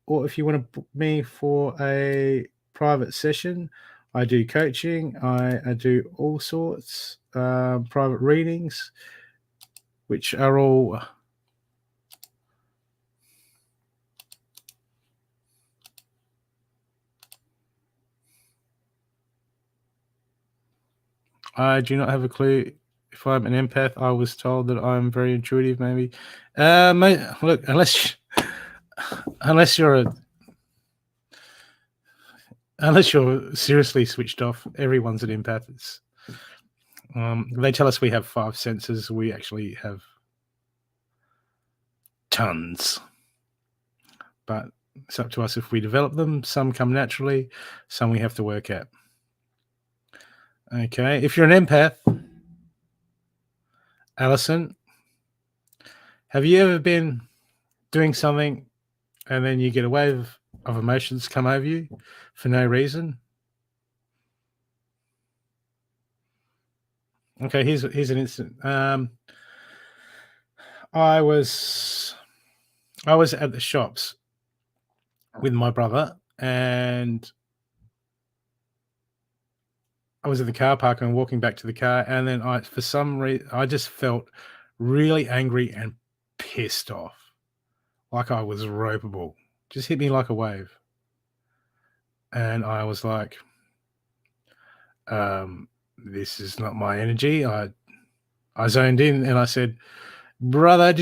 Or if you want to book me for a private session, I do coaching. I do all sorts, private readings, which are all I do not have a clue if I'm an empath. I was told that I'm very intuitive, maybe. Look, unless you're unless you're seriously switched off, everyone's an empath. They tell us we have 5 senses. We actually have tons. But it's up to us if we develop them. Some come naturally, some we have to work at. Okay, if you're an empath, Alison, have you ever been doing something and then you get a wave of emotions come over you for no reason? Okay, here's an incident. I was at the shops with my brother, and I was at the car park and walking back to the car, and then for some reason, I just felt really angry and pissed off, like I was ropeable. Just hit me like a wave, and I was like, "This is not my energy." I zoned in, and I said, "Brother,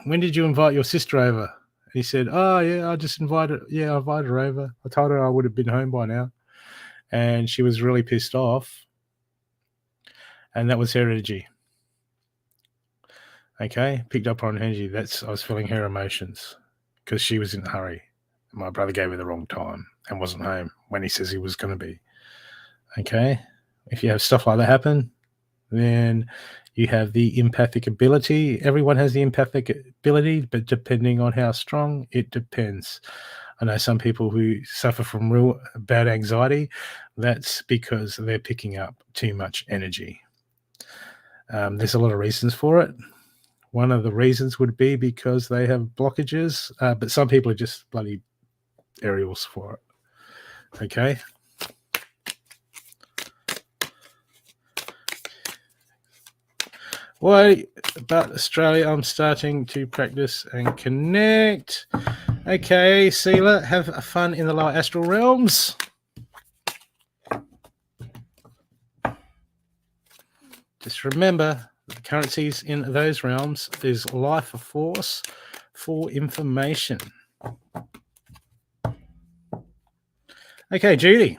when did you invite your sister over?" And he said, "Oh yeah, I invited her over. I told her I would have been home by now." And she was really pissed off. And that was her energy. Okay, picked up on her energy. I was feeling her emotions because she was in a hurry. My brother gave her the wrong time and wasn't home when he says he was going to be. Okay, if you have stuff like that happen, then you have the empathic ability. Everyone has the empathic ability, but depending on how strong, it depends. I know some people who suffer from real bad anxiety. That's because they're picking up too much energy. There's a lot of reasons for it. One of the reasons would be because they have blockages, but some people are just bloody aerials for it. Okay. What about Australia? I'm starting to practice and connect. Okay, Seela, have fun in the lower astral realms. Just remember, the currencies in those realms is life force for information. Okay, Judy.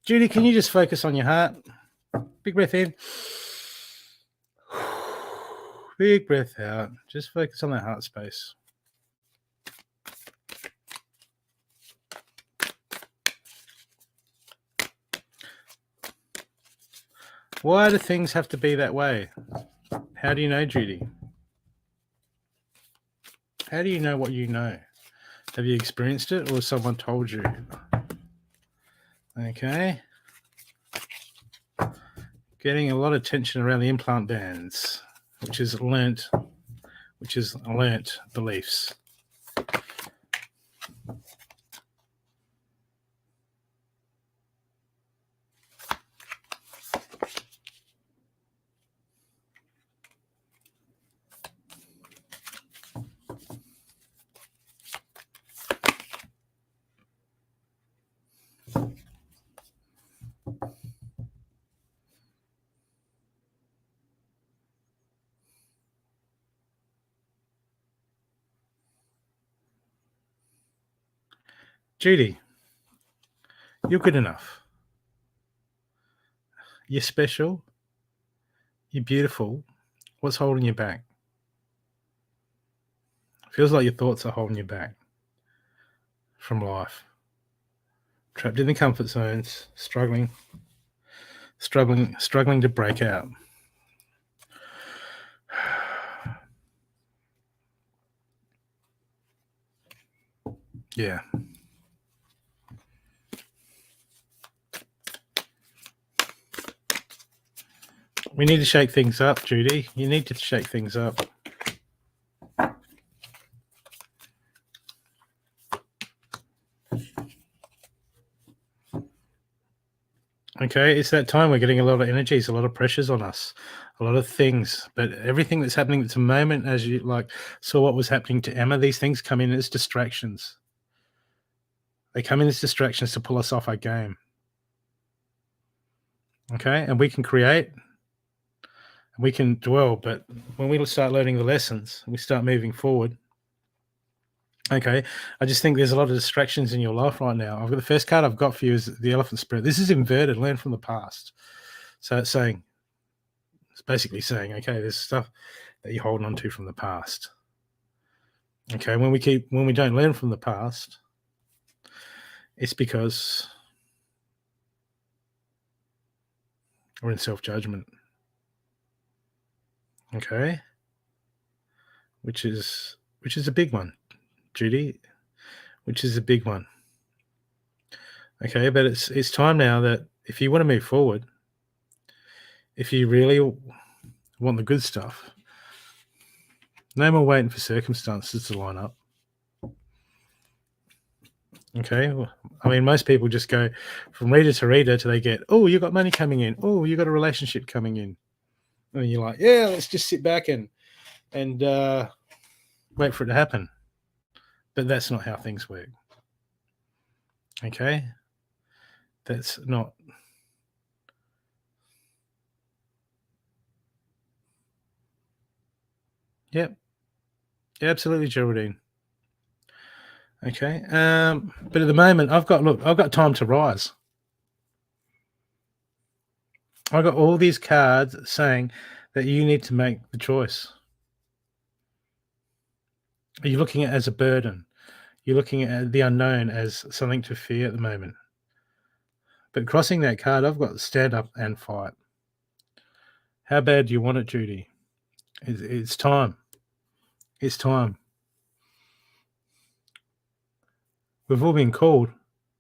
Judy, can you just focus on your heart? Big breath in. Big breath out. Just focus on that heart space. Why do things have to be that way? How do you know, Judy? How do you know what you know? Have you experienced it, or has someone told you? Okay. Getting a lot of tension around the implant bands, which is learnt beliefs. Judy, you're good enough. You're special. You're beautiful. What's holding you back? Feels like your thoughts are holding you back from life. Trapped in the comfort zones, struggling to break out. Yeah. We need to shake things up, Judy. You need to shake things up. Okay, it's that time. We're getting a lot of energies, a lot of pressures on us. a lot of things, but everything that's happening at the moment, as you like saw what was happening to Emma, these things come in as distractions. They come in as distractions to pull us off our game. Okay, and we can create, and we can dwell, but when we start learning the lessons, we start moving forward. Okay, I just think there's a lot of distractions in your life right now. I've got the first card I've got for you is the Elephant Spirit. This is inverted. Learn from the past. So it's basically saying, okay, there's stuff that you're holding on to from the past. Okay, when we don't learn from the past, it's because we're in self-judgment. Okay, which is a big one, Judy. Which is a big one. Okay, but it's time now that if you want to move forward, if you really want the good stuff, no more waiting for circumstances to line up. Okay, well, I mean, most people just go from reader to reader till they get, oh, you got money coming in, oh, you got a relationship coming in, and you're like, yeah, let's just sit back and wait for it to happen. But that's not how things work. Okay, that's not. Yep, absolutely, Geraldine. Okay, but at the moment, I've got time to rise. I've got all these cards saying that you need to make the choice. Are you looking at it as a burden? You're looking at the unknown as something to fear at the moment. But crossing that card, I've got stand up and fight. How bad do you want it, Judy? It's time. It's time. We've all been called,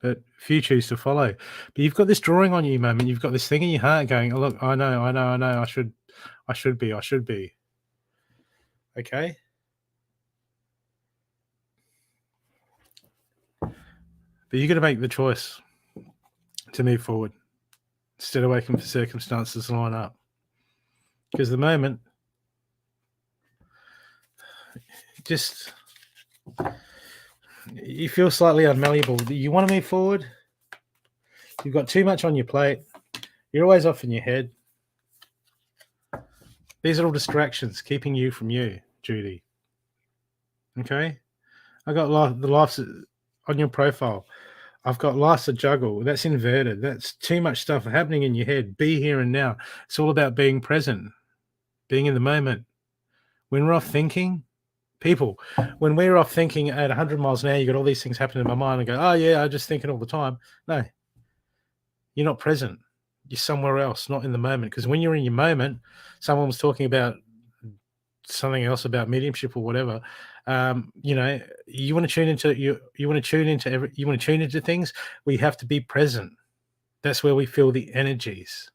but few choose to follow. But you've got this drawing on you, moment. You've got this thing in your heart going, oh, look, I know. I should be. Okay. But you're going to make the choice to move forward instead of waiting for circumstances to line up. Because the moment, just you feel slightly unmalleable. You want to move forward. You've got too much on your plate. You're always off in your head. These are all distractions keeping you from you, Judy. Okay? I got the life's on your profile. I've got life's a juggle. That's inverted. That's too much stuff happening in your head. Be here and now. It's all about being present, being in the moment. When we're off thinking, when we're off thinking at 100 miles an hour, you got all these things happening in my mind and go, oh, yeah, I'm just thinking all the time. No, you're not present. You're somewhere else, not in the moment. Because when you're in your moment, someone was talking about something else about mediumship or whatever. You want to tune into things. We have to be present. That's where we feel the energies.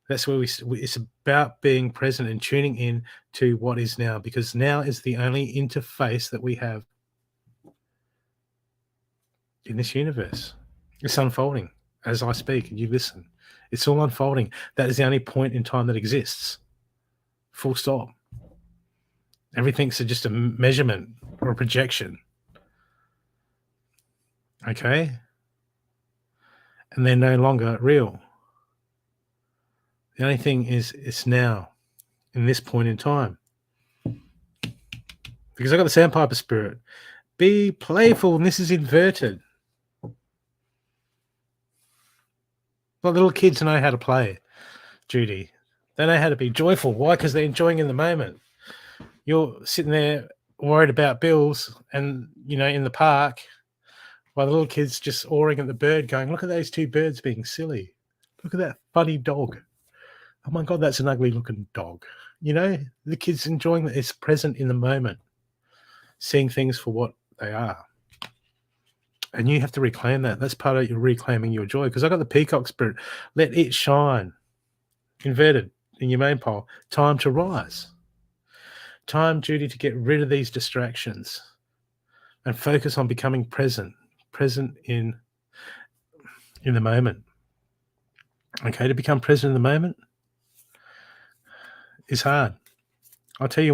That's where it's about being present and tuning in to what is now, because now is the only interface that we have in this universe. It's unfolding as I speak and you listen. It's all unfolding. That is the only point in time that exists. Full stop. Everything's just a measurement or a projection. Okay? And they're no longer real. The only thing is it's now, in this point in time. Because I got the Sandpiper Spirit. Be playful, and this is inverted. Well, little kids know how to play, Judy. They know how to be joyful. Why? Because they're enjoying in the moment. You're sitting there worried about bills and, in the park, while the little kid's just awing at the bird going, look at those two birds being silly. Look at that funny dog. Oh, my God, that's an ugly-looking dog. The kid's enjoying that. It's present in the moment, seeing things for what they are. And you have to reclaim that. That's part of your reclaiming your joy. Because I got the Peacock Spirit. Let it shine. Inverted in your main pole. Time to rise. Time, Judy, to get rid of these distractions and focus on becoming present in the moment. Okay, to become present in the moment, is hard. I'll tell you,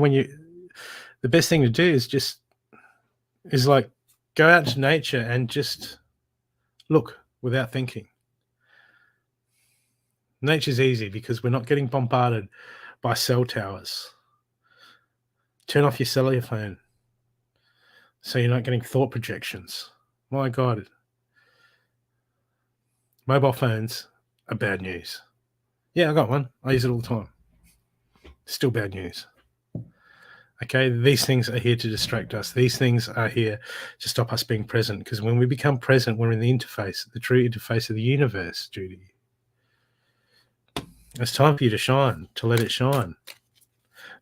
the best thing to do is like go out to nature and just look without thinking. Nature's easy because we're not getting bombarded by cell towers. Turn off your cellular phone so you're not getting thought projections. My God. Mobile phones are bad news. Yeah, I got one. I use it all the time. Still bad news. Okay, these things are here to distract us. These things are here to stop us being present, because when we become present, we're in the interface, the true interface of the universe, Judy. It's time for you to shine, to let it shine.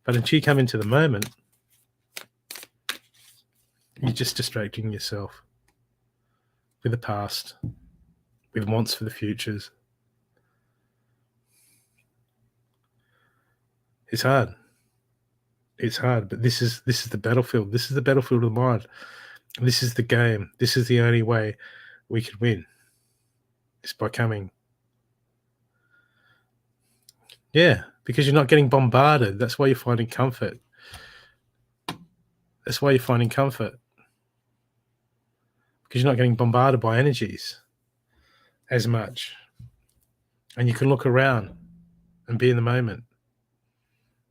But until you come into the moment, you're just distracting yourself with the past, with wants for the futures. It's hard. It's hard, but this is the battlefield. This is the battlefield of the mind. This is the game. This is the only way we can win. It's by coming. Yeah, because you're not getting bombarded. That's why you're finding comfort. That's why you're finding comfort. Because you're not getting bombarded by energies as much. And you can look around and be in the moment.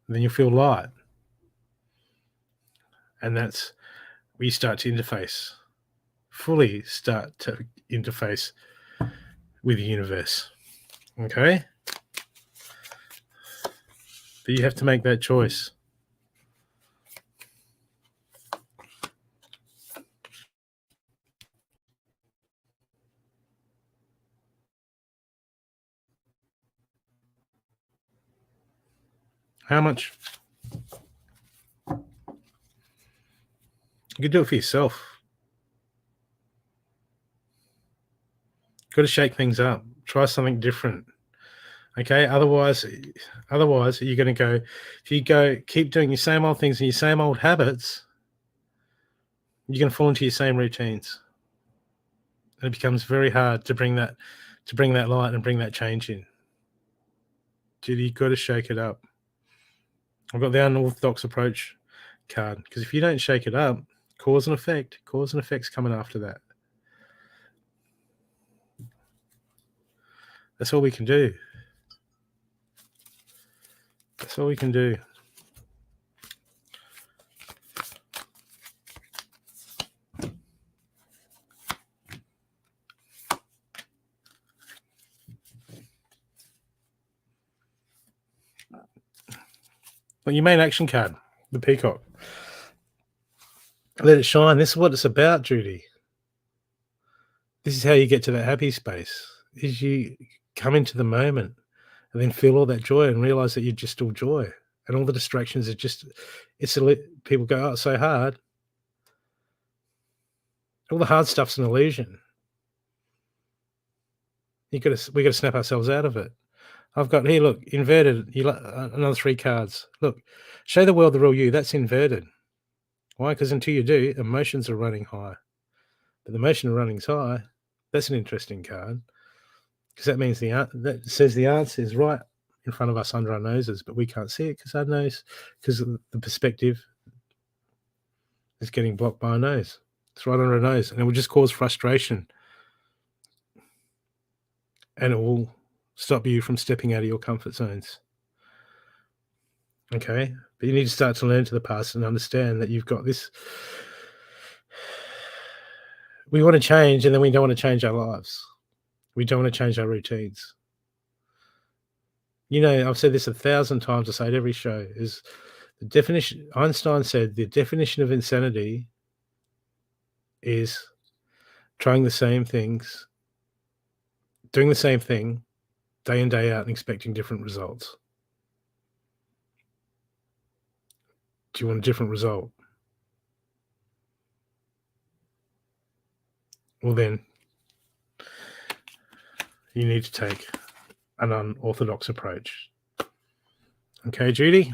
And then you'll feel light. And that's where you start to interface. Fully start to interface with the universe. Okay? But you have to make that choice. How much? You can do it for yourself. Got to shake things up. Try something different. Okay, otherwise you're going to go, if you keep doing your same old things and your same old habits, you're going to fall into your same routines. And it becomes very hard to bring that light and bring that change in. Judy, you've got to shake it up. I've got the unorthodox approach card, because if you don't shake it up, cause and effect's coming after that. That's all we can do. That's all we can do. Well, your main action card, the peacock. Let it shine. This is what it's about, Judy. This is how you get to that happy space, is you come into the moment and then feel all that joy and realize that you're just all joy. And all the distractions are just, people go, oh, it's so hard. All the hard stuff's an illusion. We got to snap ourselves out of it. I've got here, look, inverted, another 3 cards. Look, show the world the real you. That's inverted. Why? Because until you do, emotions are running high. But the emotion of running's high, that's an interesting card. Because that means that says the answer is right in front of us under our noses, but we can't see it because our nose, because the perspective is getting blocked by our nose. It's right under our nose, and it will just cause frustration. And it will stop you from stepping out of your comfort zones. Okay? But you need to start to learn to the past and understand that you've got this. We want to change, and then we don't want to change our lives. We don't want to change our routines. You know, I've said this 1,000 times. I say it every show, is the definition. Einstein said the definition of insanity is trying the same things, doing the same thing day in, day out, and expecting different results. Do you want a different result? Well, then you need to take an unorthodox approach. Okay, Judy?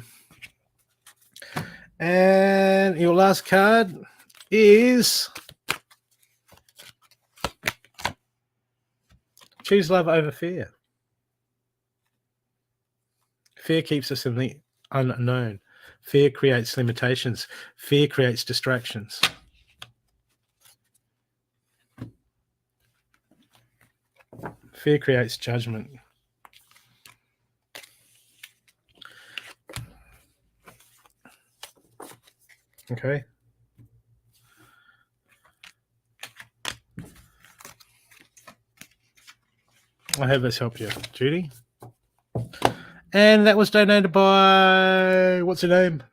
And your last card is choose love over fear. Fear keeps us in the unknown. Fear creates limitations. Fear creates distractions. Fear creates judgment. Okay. I hope this helped you, Judy. And that was donated by, what's her name?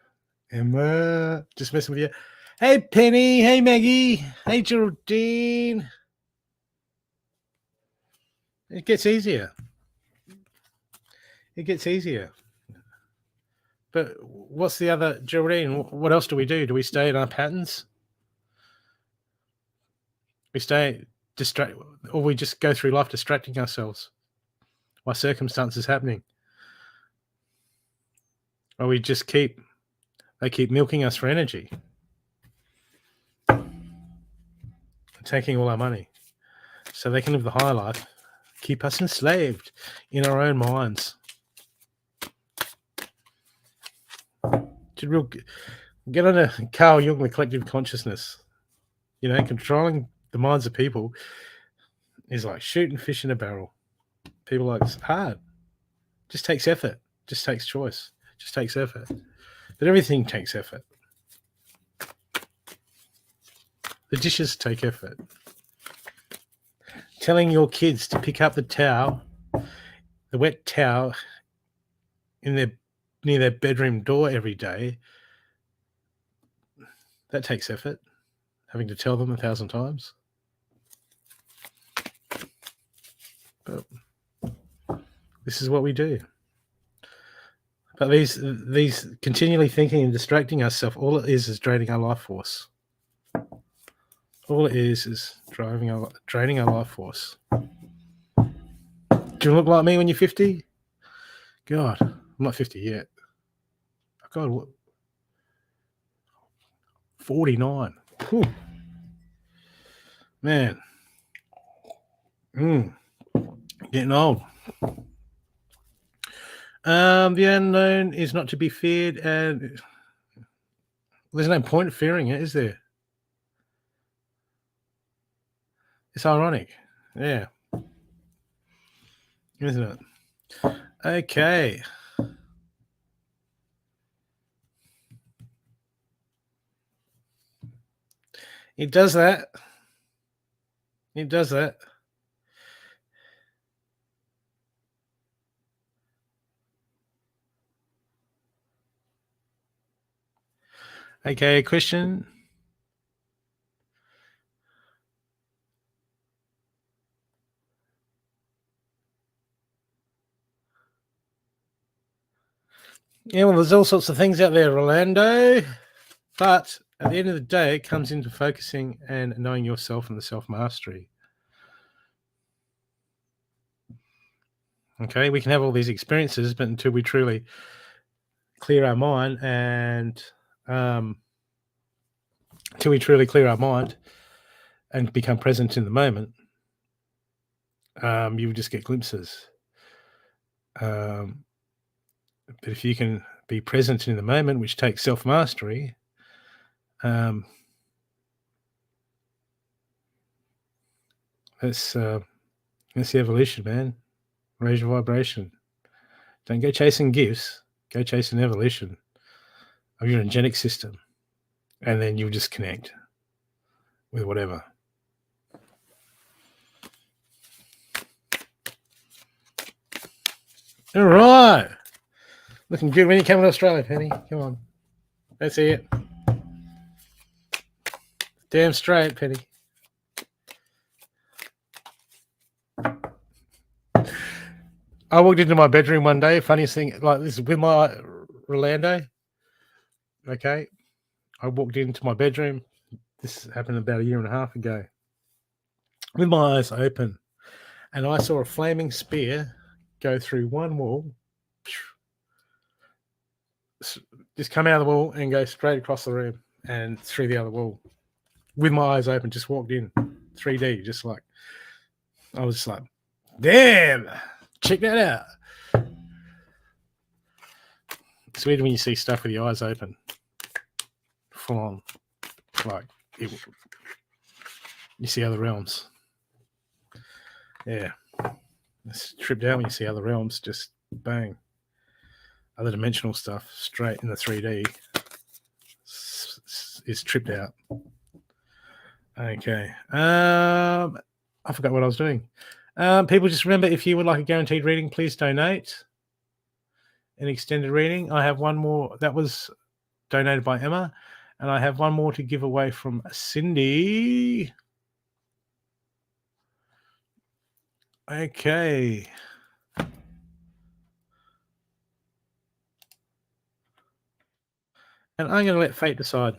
Emma. Just messing with you. Hey, Penny. Hey, Maggie. Hey, Geraldine. It gets easier. It gets easier. But what's the other, Geraldine, what else do we do? Do we stay in our patterns? We stay distracted, or we just go through life distracting ourselves while circumstances happening? Or we just they keep milking us for energy, taking all our money so they can live the high life, keep us enslaved in our own minds. To get on a Carl Jung, the collective consciousness. Controlling the minds of people is like shooting fish in a barrel. People are like, it's hard. Just takes effort. Just takes choice. Just takes effort. But everything takes effort. The dishes take effort. Telling your kids to pick up the wet towel near their bedroom door every day, that takes effort. Having to tell them 1,000 times. But this is what we do. But these continually thinking and distracting ourselves, all it is draining our life force. All it is draining our life force. Do you look like me when you're 50? God, I'm not 50 yet. God, what? 49. Whew. Man. Getting old. The unknown is not to be feared, and there's no point fearing it, is there? It's ironic. Yeah. Isn't it? Okay. It does that. It does that. Okay, question. Yeah, well, there's all sorts of things out there, Rolando. But at the end of the day, it comes into focusing and knowing yourself and the self-mastery. Okay, we can have all these experiences, but until we truly clear our mind and become present in the moment, you just get glimpses. But if you can be present in the moment, which takes self-mastery, that's the evolution, man. Raise your vibration. Don't go chasing gifts. Go chasing evolution of your energetic system. And then you'll just connect with whatever. All right. Looking good. When you come to Australia, Penny? Come on. That's it. Damn straight, Penny. I walked into my bedroom one day. Funniest thing, like this, with my Rolando. Okay. I walked into my bedroom. This happened about 1.5 years ago. With my eyes open. And I saw a flaming spear go through one wall, just come out of the wall and go straight across the room and through the other wall. With my eyes open, just walked in 3D, I was just like, damn, check that out. It's weird when you see stuff with your eyes open. Full on. Like, you see other realms. Yeah. It's tripped out when you see other realms. Just bang. Other dimensional stuff straight in the 3D. It's tripped out. Okay. I forgot what I was doing. People, just remember, if you would like a guaranteed reading, please donate. An extended reading. I have one more that was donated by Emma, and I have one more to give away from Cindy. Okay. And I'm going to let fate decide.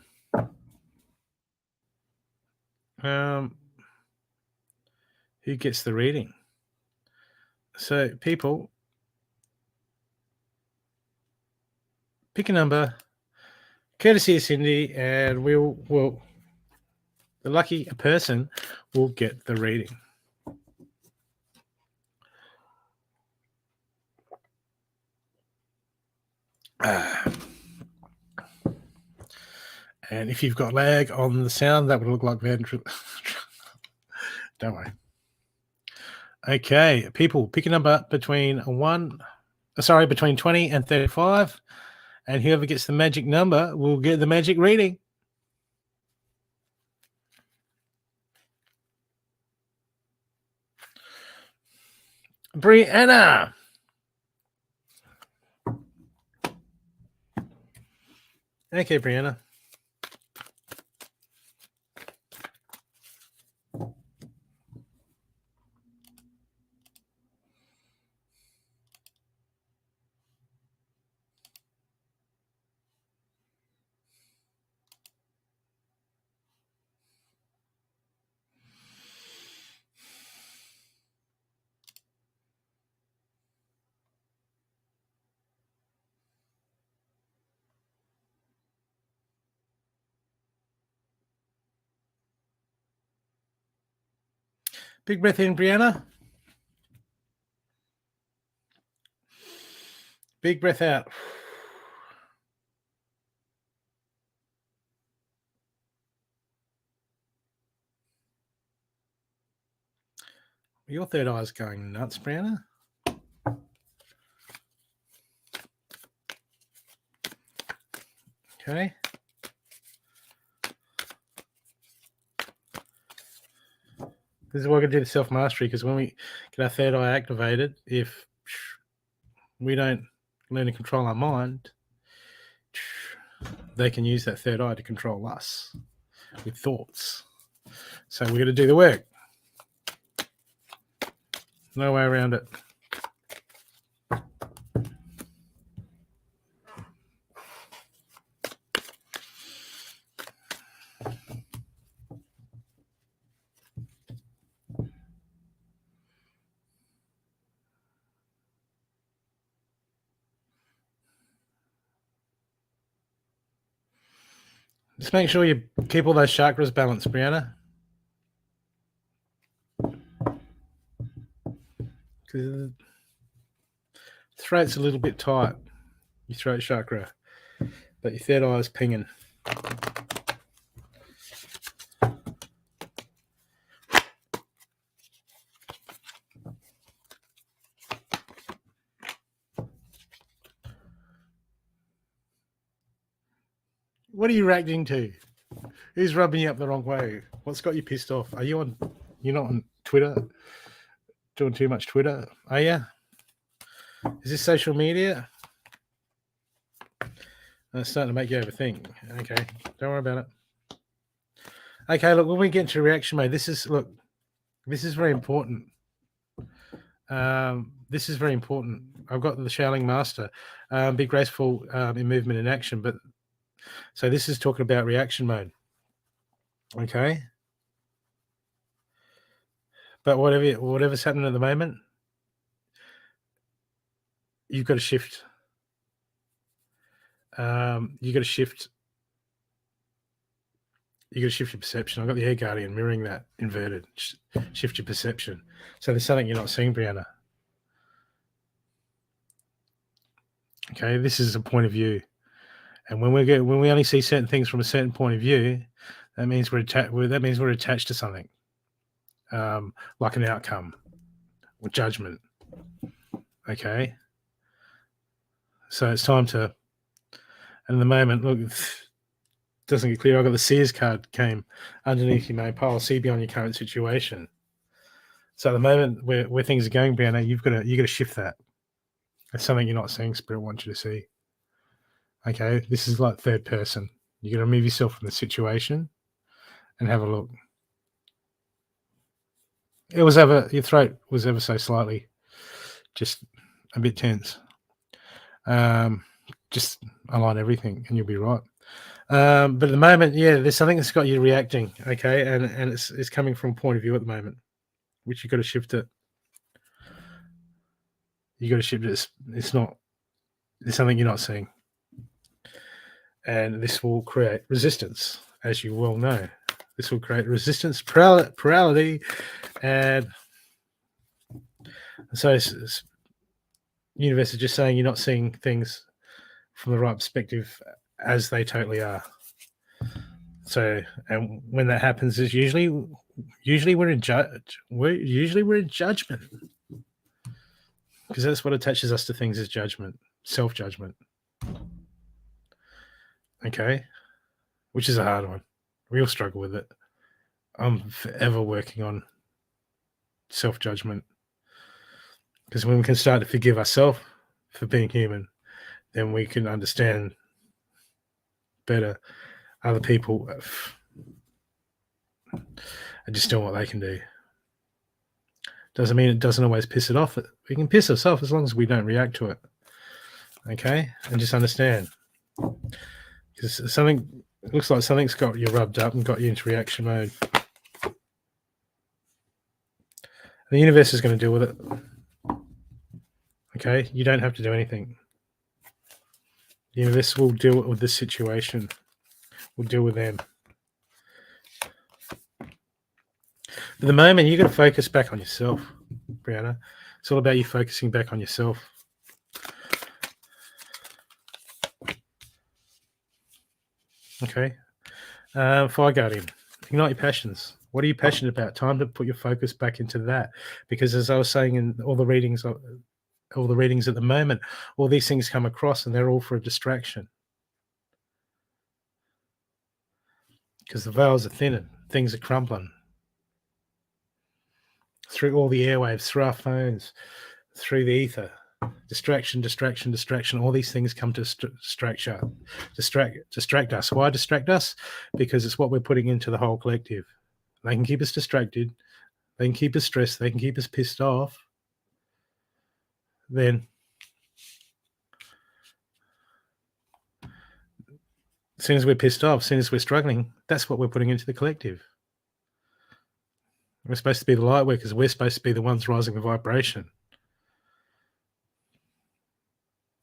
Who gets the reading? So, people, pick a number, courtesy of Cindy, and the lucky person will get the reading. And if you've got lag on the sound, that would look like ventriloquism. Don't worry. Okay, people, pick a number between 20 and 35, and whoever gets the magic number will get the magic reading. Brianna. Okay, Brianna. Big breath in, Brianna. Big breath out. Your third eye's going nuts, Brianna. Okay. This is why we're going to do the self-mastery, because when we get our third eye activated, if we don't learn to control our mind, they can use that third eye to control us with thoughts. So we're going to do the work. No way around it. Just make sure you keep all those chakras balanced, Brianna. Because the throat's a little bit tight, your throat chakra, but your third eye is pinging. What are you reacting to? Who's rubbing you up the wrong way? What's got you pissed off? You're not on Twitter? Doing too much Twitter? Are you? Is this social media? It's starting to make you overthink. Okay, don't worry about it. Okay, look, when we get into reaction mode, this is very important. This is very important. I've got the Shaoling Master. Be graceful in movement and action, but so this is talking about reaction mode. Okay. But whatever's happening at the moment, you've got to shift. You got to shift your perception. I've got the Air Guardian mirroring that inverted. Shift your perception. So there's something you're not seeing, Brianna. Okay, this is a point of view, and when we only see certain things from a certain point of view, that means we're attached to something, like an outcome or judgment. Okay, so it's time to. And at the moment, look, it doesn't get clear. I got the Sears card came underneath your main pile. See beyond your current situation. So at the moment, where things are going, Brianna, you got to shift that. It's something you're not seeing. Spirit wants you to see. Okay, this is like third person. You got to remove yourself from the situation and have a look. Your throat was ever so slightly, just a bit tense. Just align everything, and you'll be right. But at the moment, yeah, there's something that's got you reacting. Okay, and it's coming from a point of view at the moment, which you got to shift it. You got to shift it. It's not. There's something you're not seeing, and this will create resistance, as you well know. This will create resistance, plurality, and so the universe is just saying you're not seeing things from the right perspective as they totally are. So, and when that happens, is usually we're in judgment, because that's what attaches us to things, is judgment, self-judgment. Okay, which is a hard one. We all struggle with it. I'm forever working on self-judgment, because when we can start to forgive ourselves for being human, then we can understand better other people are just doing what they can do. Doesn't mean it doesn't always piss it off. We can piss us off as long as we don't react to it. Okay, and just understand, because it looks like something's got you rubbed up and got you into reaction mode. The universe is going to deal with it. Okay, you don't have to do anything. The universe will deal with this situation. We'll deal with them. At the moment, you got to focus back on yourself, Brianna. It's all about you focusing back on yourself. Okay. Fire Guardian, ignite your passions. What are you passionate about? Time to put your focus back into that. Because as I was saying in all the readings at the moment, all these things come across and they're all for a distraction. Because the veils are thinning, things are crumbling. Through all the airwaves, through our phones, through the ether. Distraction. All these things come to distract us. Why distract us? Because it's what we're putting into the whole collective. They can keep us distracted. They can keep us stressed. They can keep us pissed off. Then, as soon as we're pissed off, as soon as we're struggling, that's what we're putting into the collective. We're supposed to be the light workers. We're supposed to be the ones rising the vibration.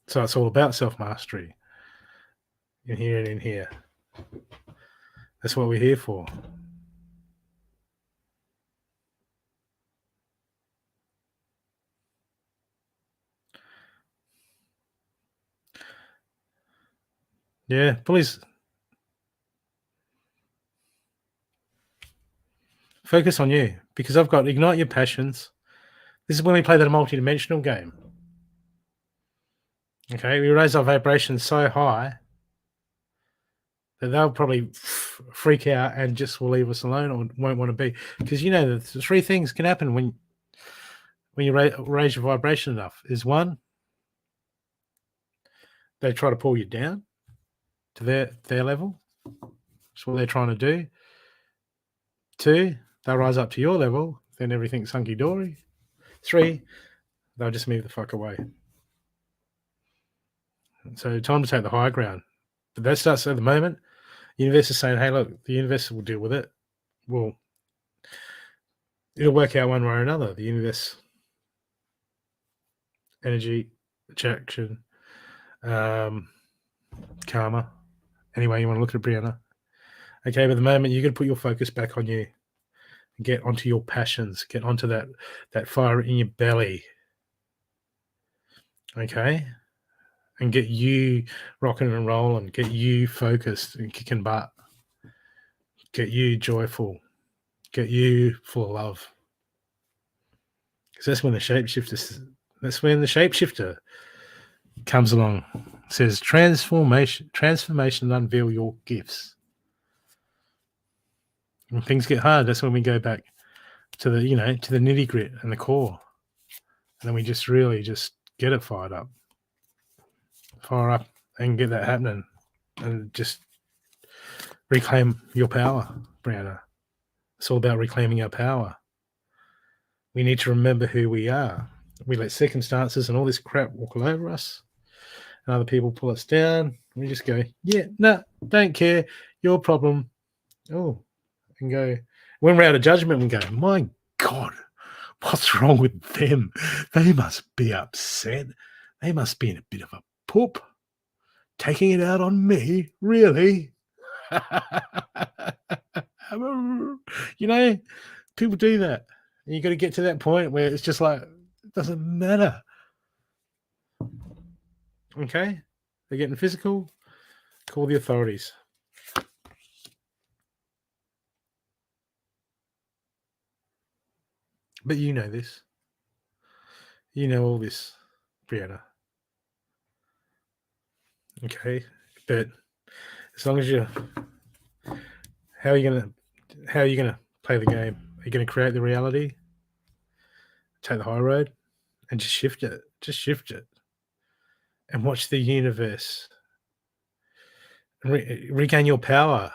So it's all about self-mastery. In here and in here. That's what we're here for. Yeah, please focus on you, because I've got ignite your passions. This is when we play that multi-dimensional game. Okay, we raise our vibrations so high that they'll probably freak out and just will leave us alone or won't want to be. Because you know, the three things can happen when you raise your vibration enough. Is one, they try to pull you down to their level. That's what they're trying to do. Two, they'll rise up to your level, then everything's hunky-dory. Three, they'll just move the fuck away. So time to take the high ground. But that starts at the moment. The universe is saying, hey, look, the universe will deal with it. It'll work out one way or another. The universe, energy, attraction, karma. Anyway, you want to look at it, Brianna. Okay, but at the moment, you're going to put your focus back on you. Get onto your passions. Get onto that fire in your belly. Okay? and get you rocking and rolling, get you focused and kicking butt, get you joyful, get you full of love. Because that's when the shapeshifter comes along. It says transformation, unveil your gifts. When things get hard, that's when we go back to the, to the nitty grit and the core. And then we just really just get it fired up. Fire up and get that happening. And just reclaim your power, Brianna. It's all about reclaiming our power. We need to remember who we are. We let circumstances and all this crap walk all over us. And other people pull us down. We just go, yeah, no, don't care. Your problem. Oh, and go. When we're out of judgment, we go, my God, what's wrong with them? They must be upset. They must be in a bit of a poop. Taking it out on me? Really? People do that. And you got to get to that point where it's just like, it doesn't matter. Okay? They're getting physical. Call the authorities. But you know this. You know all this, Brianna. Okay? But as long as you're... How are you gonna play the game? Are you gonna create the reality? Take the high road? And just shift it. Just shift it. And watch the universe. Regain your power.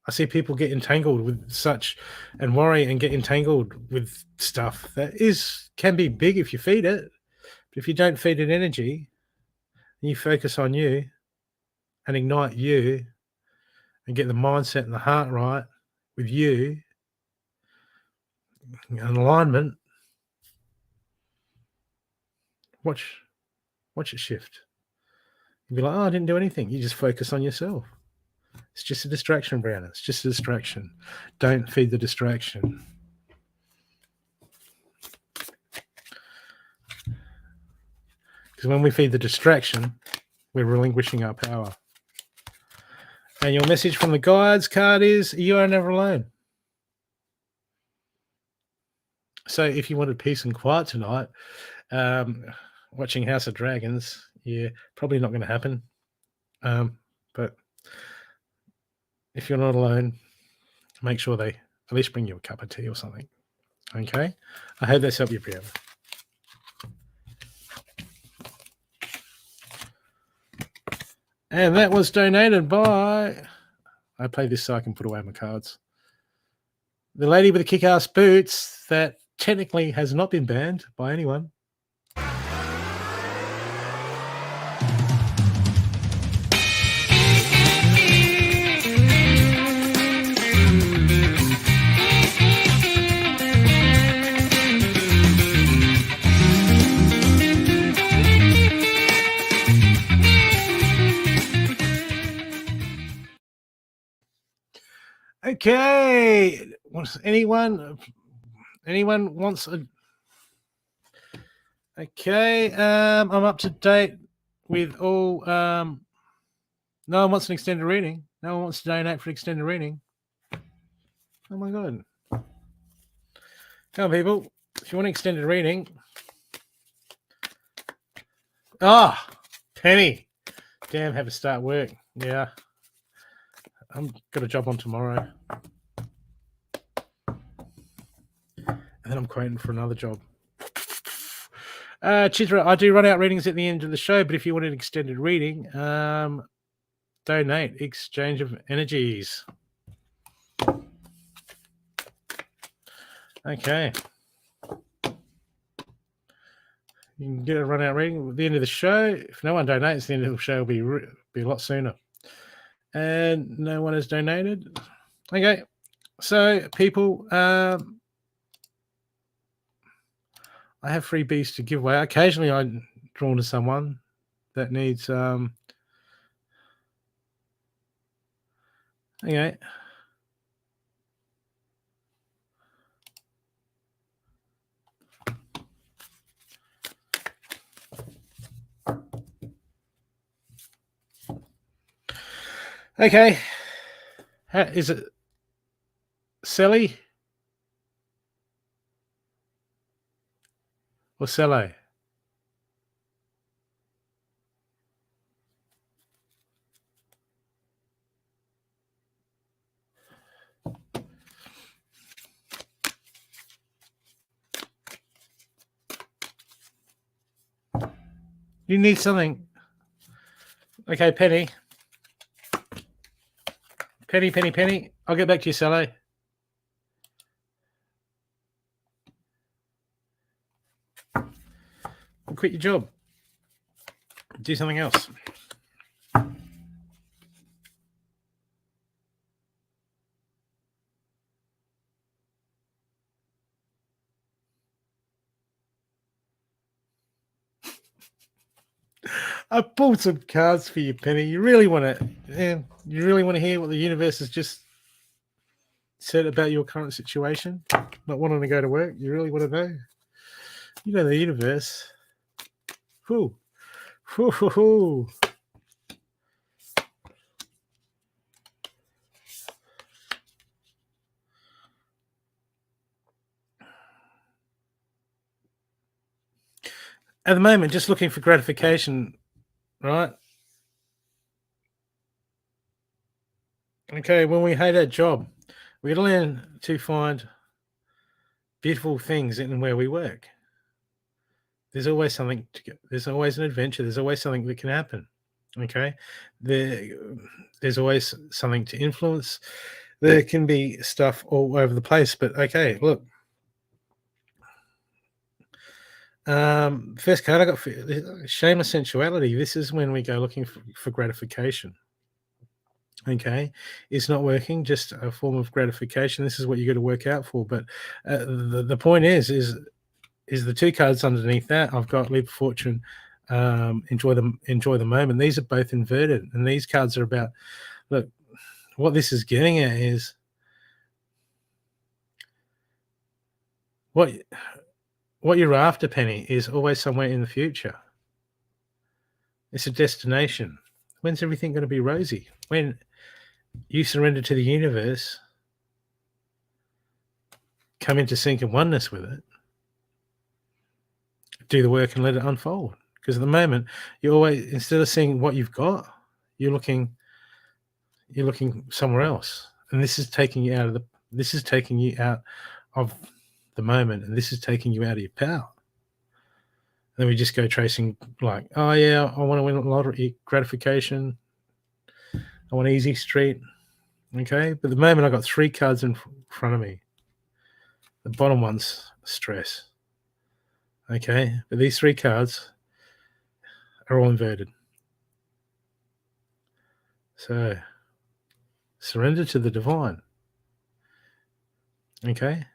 I see people get entangled with and worry and get entangled with stuff that can be big if you feed it. But if you don't feed it energy, and you focus on you and ignite you and get the mindset and the heart right with you and alignment, watch it shift. You'll be like, oh, I didn't do anything. You just focus on yourself. It's just a distraction, Brianna. It's just a distraction. Don't feed the distraction. Because when we feed the distraction, we're relinquishing our power. And your message from the guides card is, you are never alone. So if you wanted peace and quiet tonight, watching House of Dragons, yeah, probably not going to happen. But if you're not alone, make sure they at least bring you a cup of tea or something. Okay? I hope that's helped you, Brianna. And that was donated by... I play this so I can put away my cards. The lady with the kick-ass boots that technically has not been banned by anyone. Okay. Anyone wants a... Okay. I'm up to date with all... no one wants an extended reading. No one wants to donate for an extended reading. Oh my God. Come on, people. If you want an extended reading... Penny. Damn, have to start work. Yeah. I've got a job on tomorrow. And then I'm quoting for another job. Chitra, I do run out readings at the end of the show, but if you want an extended reading, donate. Exchange of energies. Okay. You can get a run out reading at the end of the show. If no one donates, the end of the show will be a lot sooner. And no one has donated. Okay. So, people, I have freebies to give away. Occasionally, I'm drawn to someone that needs... Okay. Okay. Is it Sally or Cello? You need something. Okay, Penny. Penny. I'll get back to you, Cello. Quit your job. Do something else. I pulled some cards for you, Penny. You really want to? Yeah, you really want to hear what the universe has just said about your current situation? Not wanting to go to work. You really want to know? You know the universe. Whew. Whew. At the moment, just looking for gratification, right? Okay, when we hate our job, we learn to find beautiful things in where we work. There's always something there's always an adventure. There's always something that can happen. Okay, there's always something to influence. There can be stuff all over the place, but okay, look. First card I got for shame of sensuality. This is when we go looking for gratification. Okay, it's not working, just a form of gratification. This is what you got to work out for. But the point is the two cards underneath that. I've got Leap of Fortune, enjoy the moment. These are both inverted, and these cards are about, look, what this is getting at is what you're after, Penny, is always somewhere in the future. It's a destination. When's everything going to be rosy? When you surrender to the universe, come into sync and oneness with it, do the work and let it unfold. Because at the moment, you always, instead of seeing what you've got, you're looking somewhere else, and this is taking you out of the moment, and this is taking you out of your power. And then we just go tracing, like, oh yeah, I want to win a lottery, gratification, I want easy street. Okay, but at the moment I got three cards in front of me. The bottom one's stress. Okay, but these three cards are all inverted. So surrender to the divine. Okay,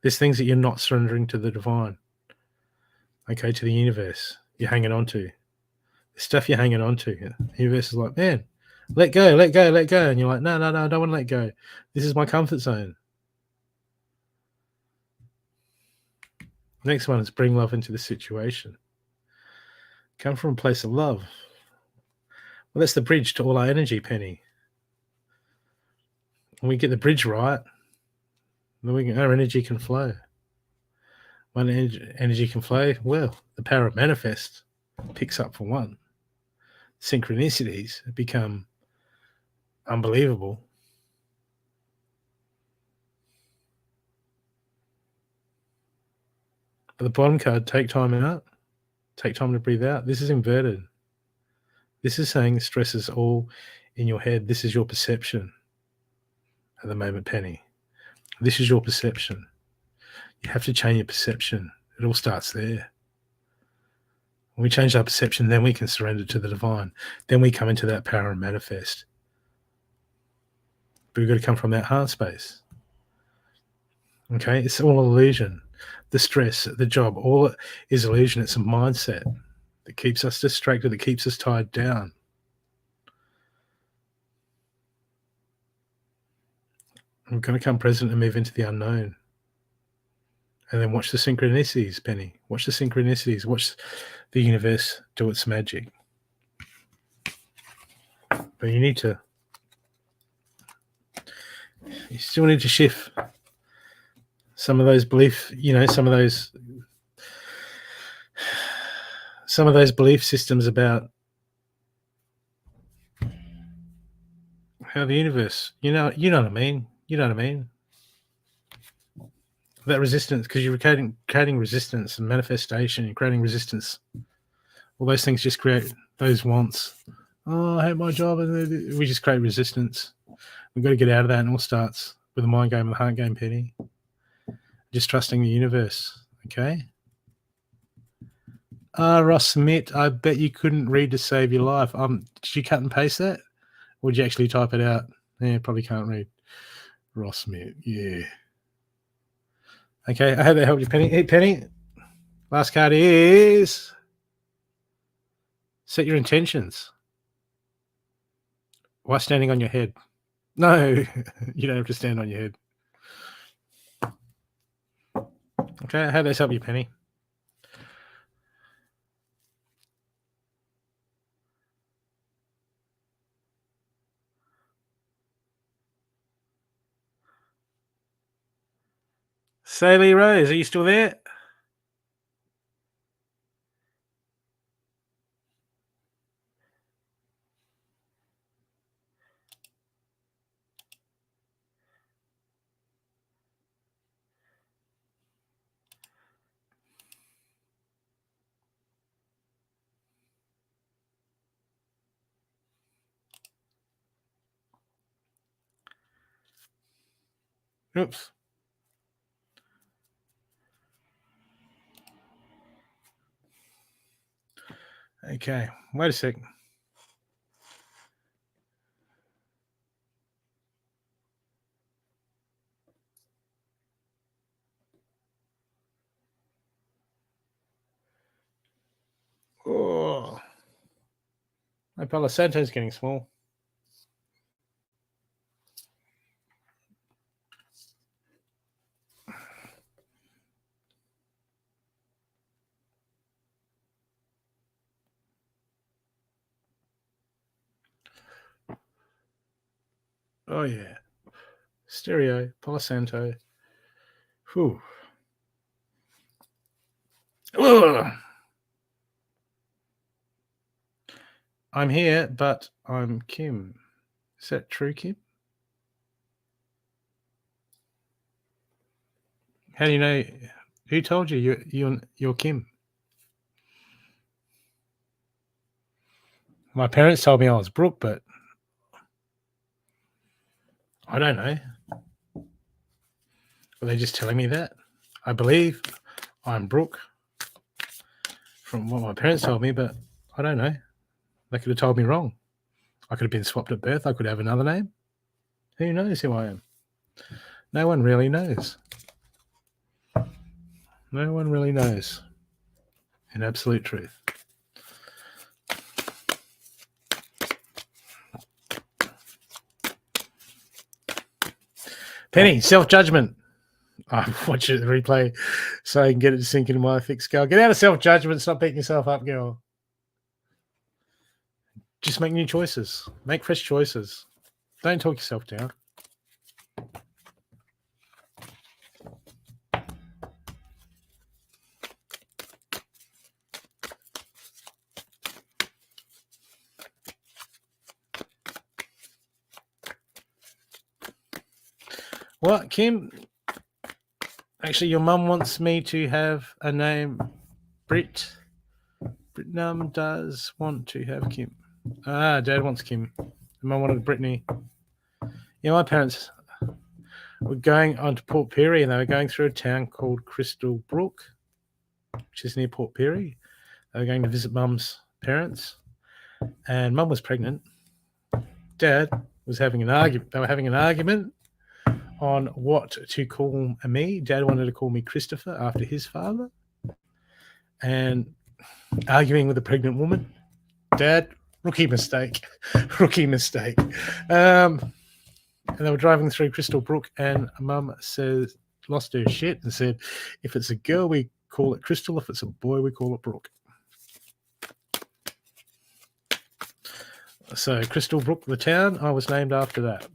there's things that you're not surrendering to the divine. Okay, to the universe you're hanging on to. The stuff you're hanging on to. The universe is like, man, let go. And you're like, no, I don't want to let go. This is my comfort zone. Next one is bring love into the situation. Come from a place of love. Well, that's the bridge to all our energy, Penny. When we get the bridge right, then our energy can flow. When energy can flow, well, the power of manifest picks up for one. Synchronicities become unbelievable. But the bottom card, take time out. Take time to breathe out. This is inverted. This is saying stress is all in your head. This is your perception at the moment, Penny. This is your perception. You have to change your perception. It all starts there. When we change our perception, then we can surrender to the divine. Then we come into that power and manifest. But we've got to come from that heart space. Okay? It's all illusion. The stress, the job, all is illusion. It's a mindset that keeps us distracted, that keeps us tied down. We're going to come present and move into the unknown. And then watch the synchronicities, Penny. Watch the synchronicities. Watch the universe do its magic. But you need to You still need to shift some of those belief, some of those belief systems about how the universe, you know what I mean? You know what I mean? That resistance, because you're creating resistance and manifestation, you're creating resistance. All those things just create those wants. Oh, I hate my job. And we just create resistance. We've got to get out of that, and it all starts with the mind game and the heart game, Penny. Just trusting the universe, okay? Ross Smith, I bet you couldn't read to save your life. Did you cut and paste that? Or did you actually type it out? Yeah, probably can't read. Ross Smith, yeah. Okay, I hope that helped you, Penny. Hey, Penny, last card is set your intentions. Why standing on your head? No, you don't have to stand on your head. Okay, I hope that's helped you, Penny. Saley Rose, are you still there? Oops. Okay, wait a second. Oh, my Palo Santo's getting small. Oh, yeah. Stereo, Palo Santo. Whew. Ugh. I'm here, but I'm Kim. Is that true, Kim? How do you know? Who told you you're Kim? My parents told me I was Brooke, but I don't know. Were they just telling me that? I believe I'm Brooke from what my parents told me, but I don't know. They could have told me wrong. I could have been swapped at birth. I could have another name. Who knows who I am? No one really knows. No one really knows. In absolute truth. Penny, self-judgment. I watch the replay so I can get it to sink into my thick skull. Get out of self-judgment. Stop beating yourself up, girl. Just make new choices. Make fresh choices. Don't talk yourself down. What, Kim? Actually, your mum wants me to have a name. Brit Num does want to have Kim. Dad wants Kim. Mum wanted Brittany. Yeah, my parents were going on to Port Pirie, and they were going through a town called Crystal Brook, which is near Port Pirie. They were going to visit Mum's parents, and Mum was pregnant. Dad was having an argument. They were having an argument on what to call me. Dad wanted to call me Christopher after his father, and arguing with a pregnant woman. Dad, rookie mistake. Rookie mistake. And they were driving through Crystal Brook, and Mum says, lost her shit and said, if it's a girl, we call it Crystal. If it's a boy, we call it Brooke. So Crystal Brook, the town, I was named after that.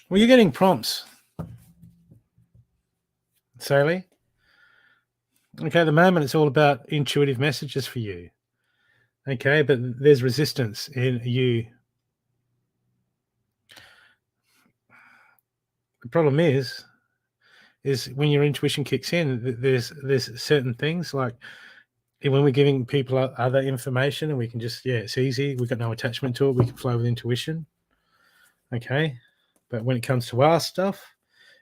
Well, you're getting prompts, Sally. Okay, at the moment it's all about intuitive messages for you. Okay, but there's resistance in you. The problem is when your intuition kicks in, there's certain things like when we're giving people other information and we can just, it's easy. We've got no attachment to it. We can flow with intuition. Okay. But when it comes to our stuff,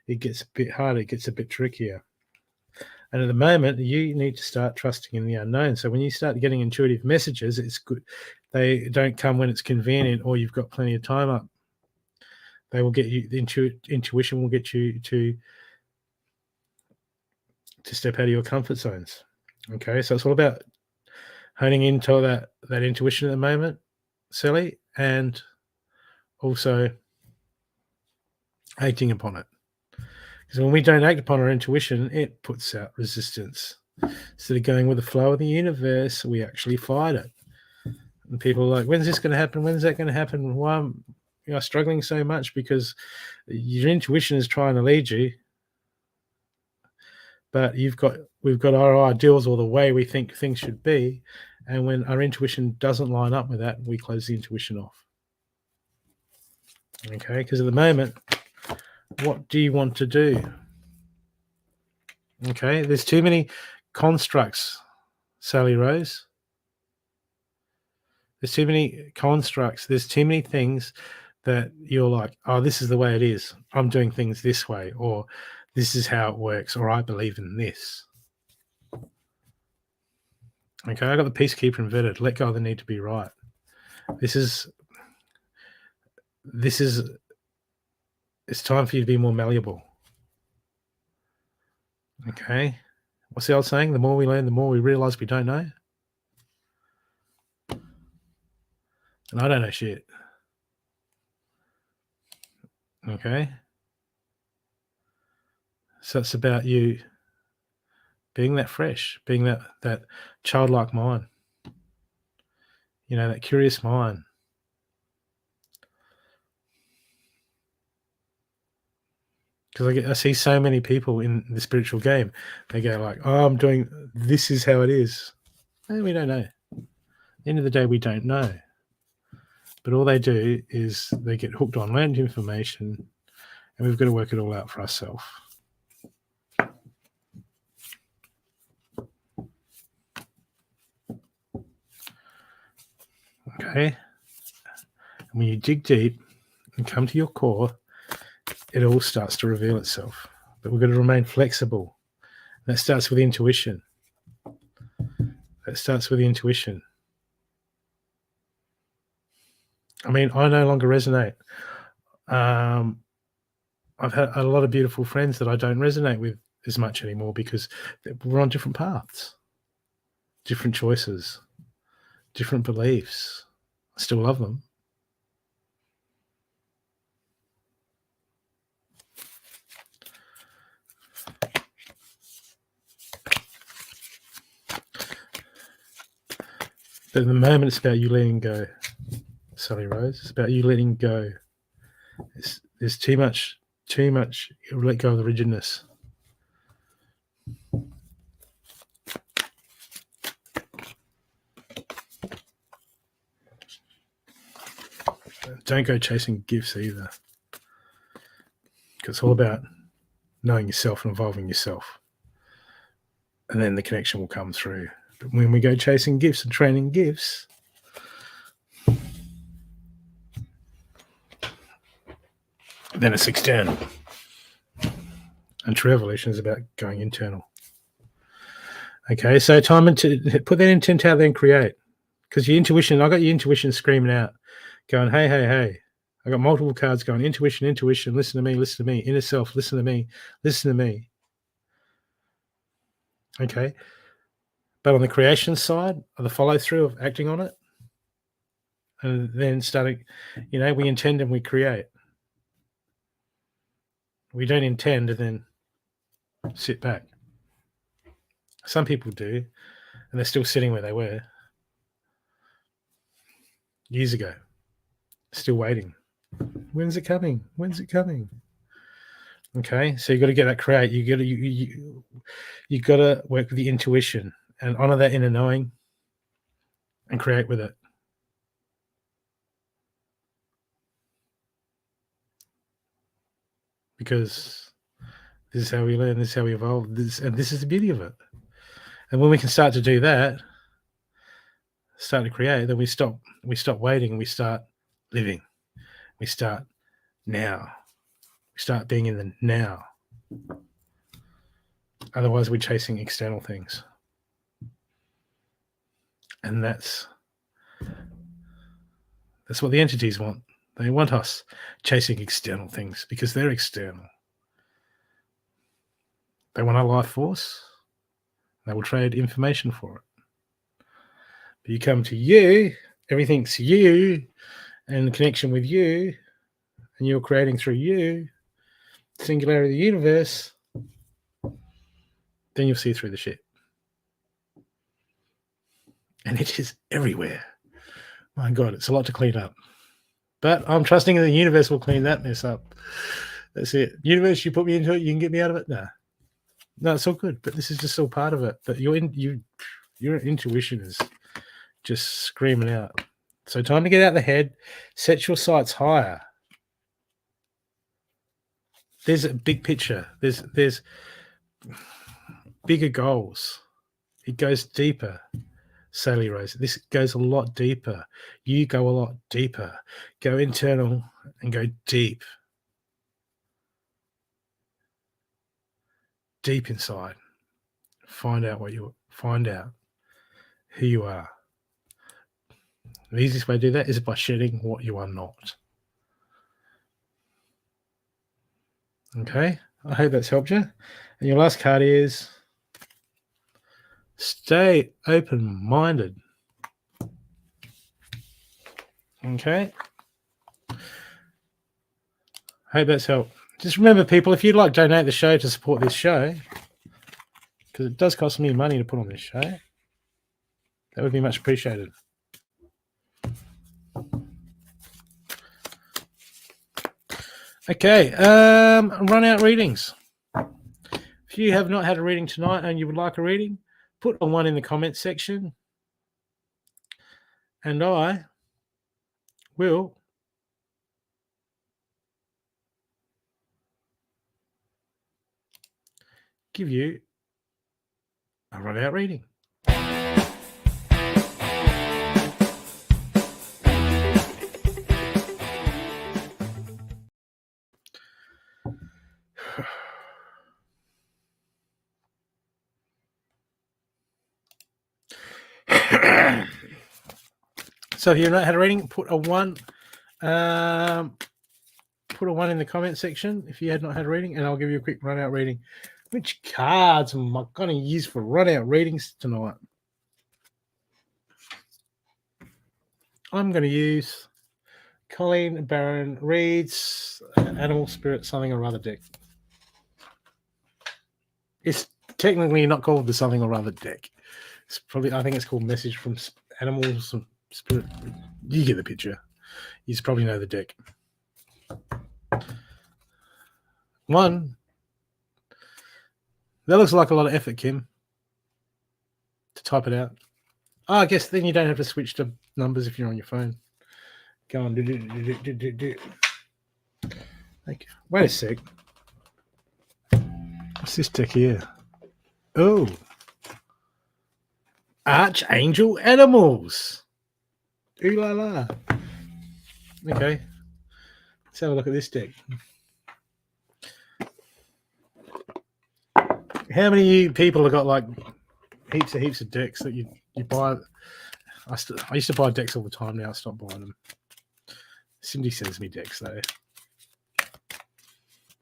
it gets a bit harder. It gets a bit trickier. And at the moment, you need to start trusting in the unknown. So when you start getting intuitive messages, it's good. They don't come when it's convenient or you've got plenty of time up. They will get you, intuition will get you to step out of your comfort zones. Okay, so it's all about honing into that intuition at the moment, Sally, and also acting upon it. Because when we don't act upon our intuition, it puts out resistance. Instead of going with the flow of the universe, we actually fight it. And people are like, when's this going to happen? When's that going to happen? Why am I struggling so much? Because your intuition is trying to lead you, but we've got our ideals or the way we think things should be, and when our intuition doesn't line up with that, we close the intuition off. Okay, because at the moment, what do you want to do? Okay, there's too many constructs, Sally Rose. There's too many constructs. There's too many things that you're like, oh, this is the way it is. I'm doing things this way, or this is how it works, or I believe in this. Okay, I got the peacekeeper inverted. Let go of the need to be right. This is it's time for you to be more malleable. Okay. What's the old saying? The more we learn, the more we realize we don't know. And I don't know shit. Okay. So it's about you being that fresh, being that childlike mind. You know, that curious mind. Because I see so many people in the spiritual game. They go like, oh, I'm doing, this is how it is. And we don't know. At the end of the day, we don't know. But all they do is they get hooked on learned information, and we've got to work it all out for ourselves. Okay? And when you dig deep and come to your core, it all starts to reveal itself. But we've got to remain flexible. That starts with intuition. I mean, I no longer resonate. I've had a lot of beautiful friends that I don't resonate with as much anymore because we're on different paths, different choices, different beliefs. I still love them. But at the moment, it's about you letting go, Sally Rose. It's about you letting go. There's too much. Let go of the rigidness. Don't go chasing gifts either. Because it's all about knowing yourself and evolving yourself. And then the connection will come through. But when we go chasing gifts and training gifts, then it's external. And true evolution is about going internal. Okay, so time to put that intent out there and create. Because your intuition, I got your intuition screaming out, going, hey, hey, hey. I got multiple cards going, intuition, listen to me, inner self, listen to me. Okay. But on the creation side, the follow through of acting on it, and then starting, we intend and we create. We don't intend and then sit back. Some people do, and they're still sitting where they were years ago, still waiting. When's it coming? When's it coming? Okay, so you got to get that create. You got to work with the intuition and honor that inner knowing and create with it. Because this is how we learn, this is how we evolve, and this is the beauty of it. And when we can start to do that, start to create, then we stop waiting, we start living. We start now. We start being in the now. Otherwise, we're chasing external things. And that's what the entities want. They want us chasing external things because they're external. They want our life force. They will trade information for it. But you come to you, everything's you, and the connection with you, and you're creating through you, singularity of the universe, then you'll see through the shit. And it is everywhere. My God, it's a lot to clean up. But I'm trusting the universe will clean that mess up. That's it. Universe, you put me into it, you can get me out of it? Nah. No, it's all good. But this is just all part of it. But your intuition is just screaming out. So time to get out of the head. Set your sights higher. There's a big picture. There's bigger goals. It goes deeper. Sally Rose, this goes a lot deeper. You go a lot deeper. Go internal and go deep. Deep inside. Find out who you are. The easiest way to do that is by shedding what you are not. Okay, I hope that's helped you. And your last card is stay open-minded. Okay. Hope that's helped. Just remember, people, if you'd like to donate the show to support this show, because it does cost me money to put on this show, that would be much appreciated. Okay, run out readings. If you have not had a reading tonight and you would like a reading, put a 1 in the comments section, and I will give you a run out reading. So if you've not had a reading, put a 1. Put a 1 in the comment section if you had not had a reading, and I'll give you a quick run out reading. Which cards am I going to use for run out readings tonight? I'm going to use Colleen Barron Reed's Animal Spirit Something or Other deck. It's technically not called the Something or Other deck. It's probably, I think it's called Message from Animals and Spirit. You get the picture. You probably know the deck. 1. That looks like a lot of effort, Kim, to type it out. Oh, I guess then you don't have to switch to numbers if you're on your phone. Go on. Okay. Wait a sec. What's this deck here? Oh. Archangel Animals. Ooh la la. Okay. Let's have a look at this deck. How many of you people have got like heaps of decks that you buy? I used to buy decks all the time. Now I stopped buying them. Cindy sends me decks though.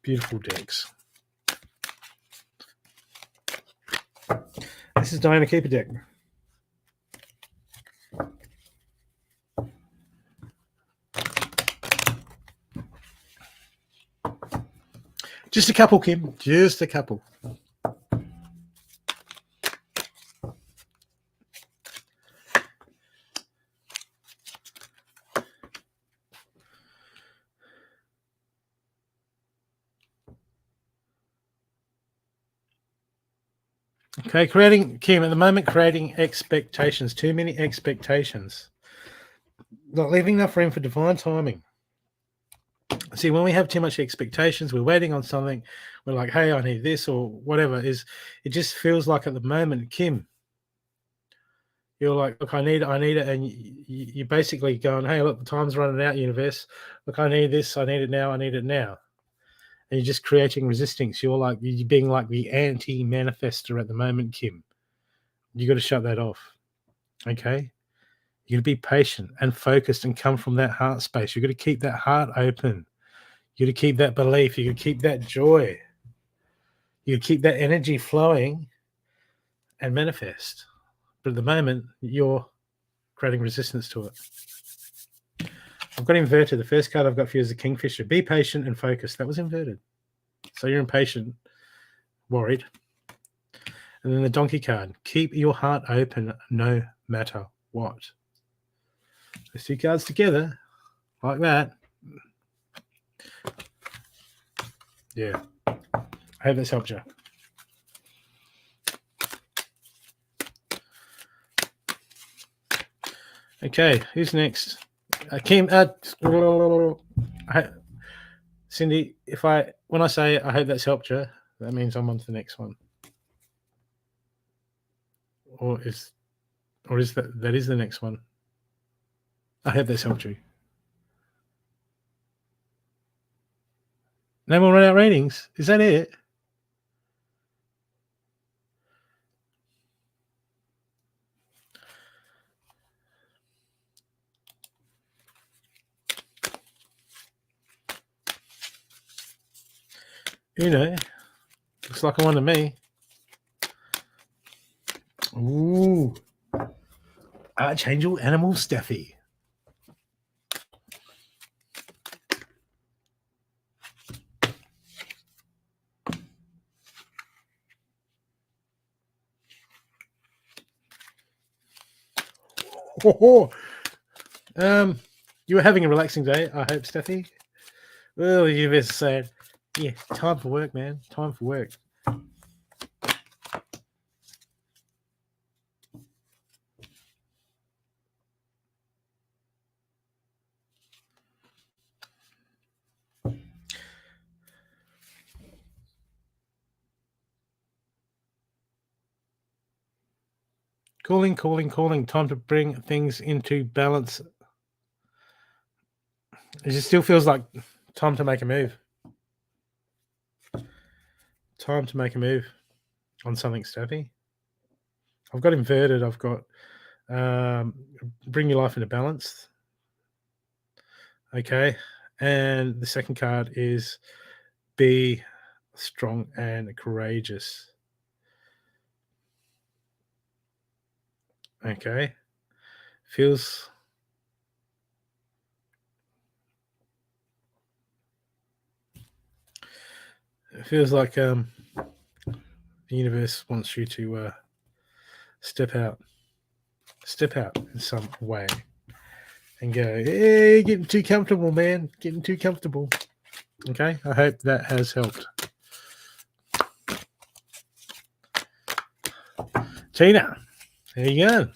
Beautiful decks. This is Diana Keeper deck. Just a couple, Kim. Just a couple. Okay, Kim, at the moment, creating expectations. Too many expectations. Not leaving enough room for divine timing. See, when we have too much expectations, we're waiting on something. We're like, hey, I need this or whatever. It just feels like at the moment, Kim, you're like, look, I need it. And you're basically going, hey, look, the time's running out, universe. Look, I need this. I need it now. And you're just creating resistance. You're being like the anti-manifester at the moment, Kim. You got to shut that off. Okay. You got to be patient and focused and come from that heart space. You got to keep that heart open. You got to keep that belief. You got to keep that joy. You got to keep that energy flowing and manifest. But at the moment, you're creating resistance to it. I've got inverted. The first card I've got for you is the Kingfisher. Be patient and focused. That was inverted. So you're impatient, worried. And then the Donkey card. Keep your heart open no matter what. Those two cards together, like that. Yeah. I hope that's helped you. Okay, who's next? Kim, Cindy, when I say I hope that's helped you, that means I'm on to the next one. Or is that is the next one? I hope that's helped you. No more run out ratings. Is that it? Looks like one to me. Ooh. Archangel Animal Steffi. You were having a relaxing day, I hope, Steffi. Well, the universe is saying, yeah, time for work, man. Time for work. Calling. Time to bring things into balance. It just still feels like time to make a move. Time to make a move on something, Steffi. I've got inverted. I've got bring your life into balance. Okay. And the second card is be strong and courageous. Okay. It feels like the universe wants you to step out in some way and go, hey, getting too comfortable, man. Getting too comfortable. Okay. I hope that has helped. Tina, there you go.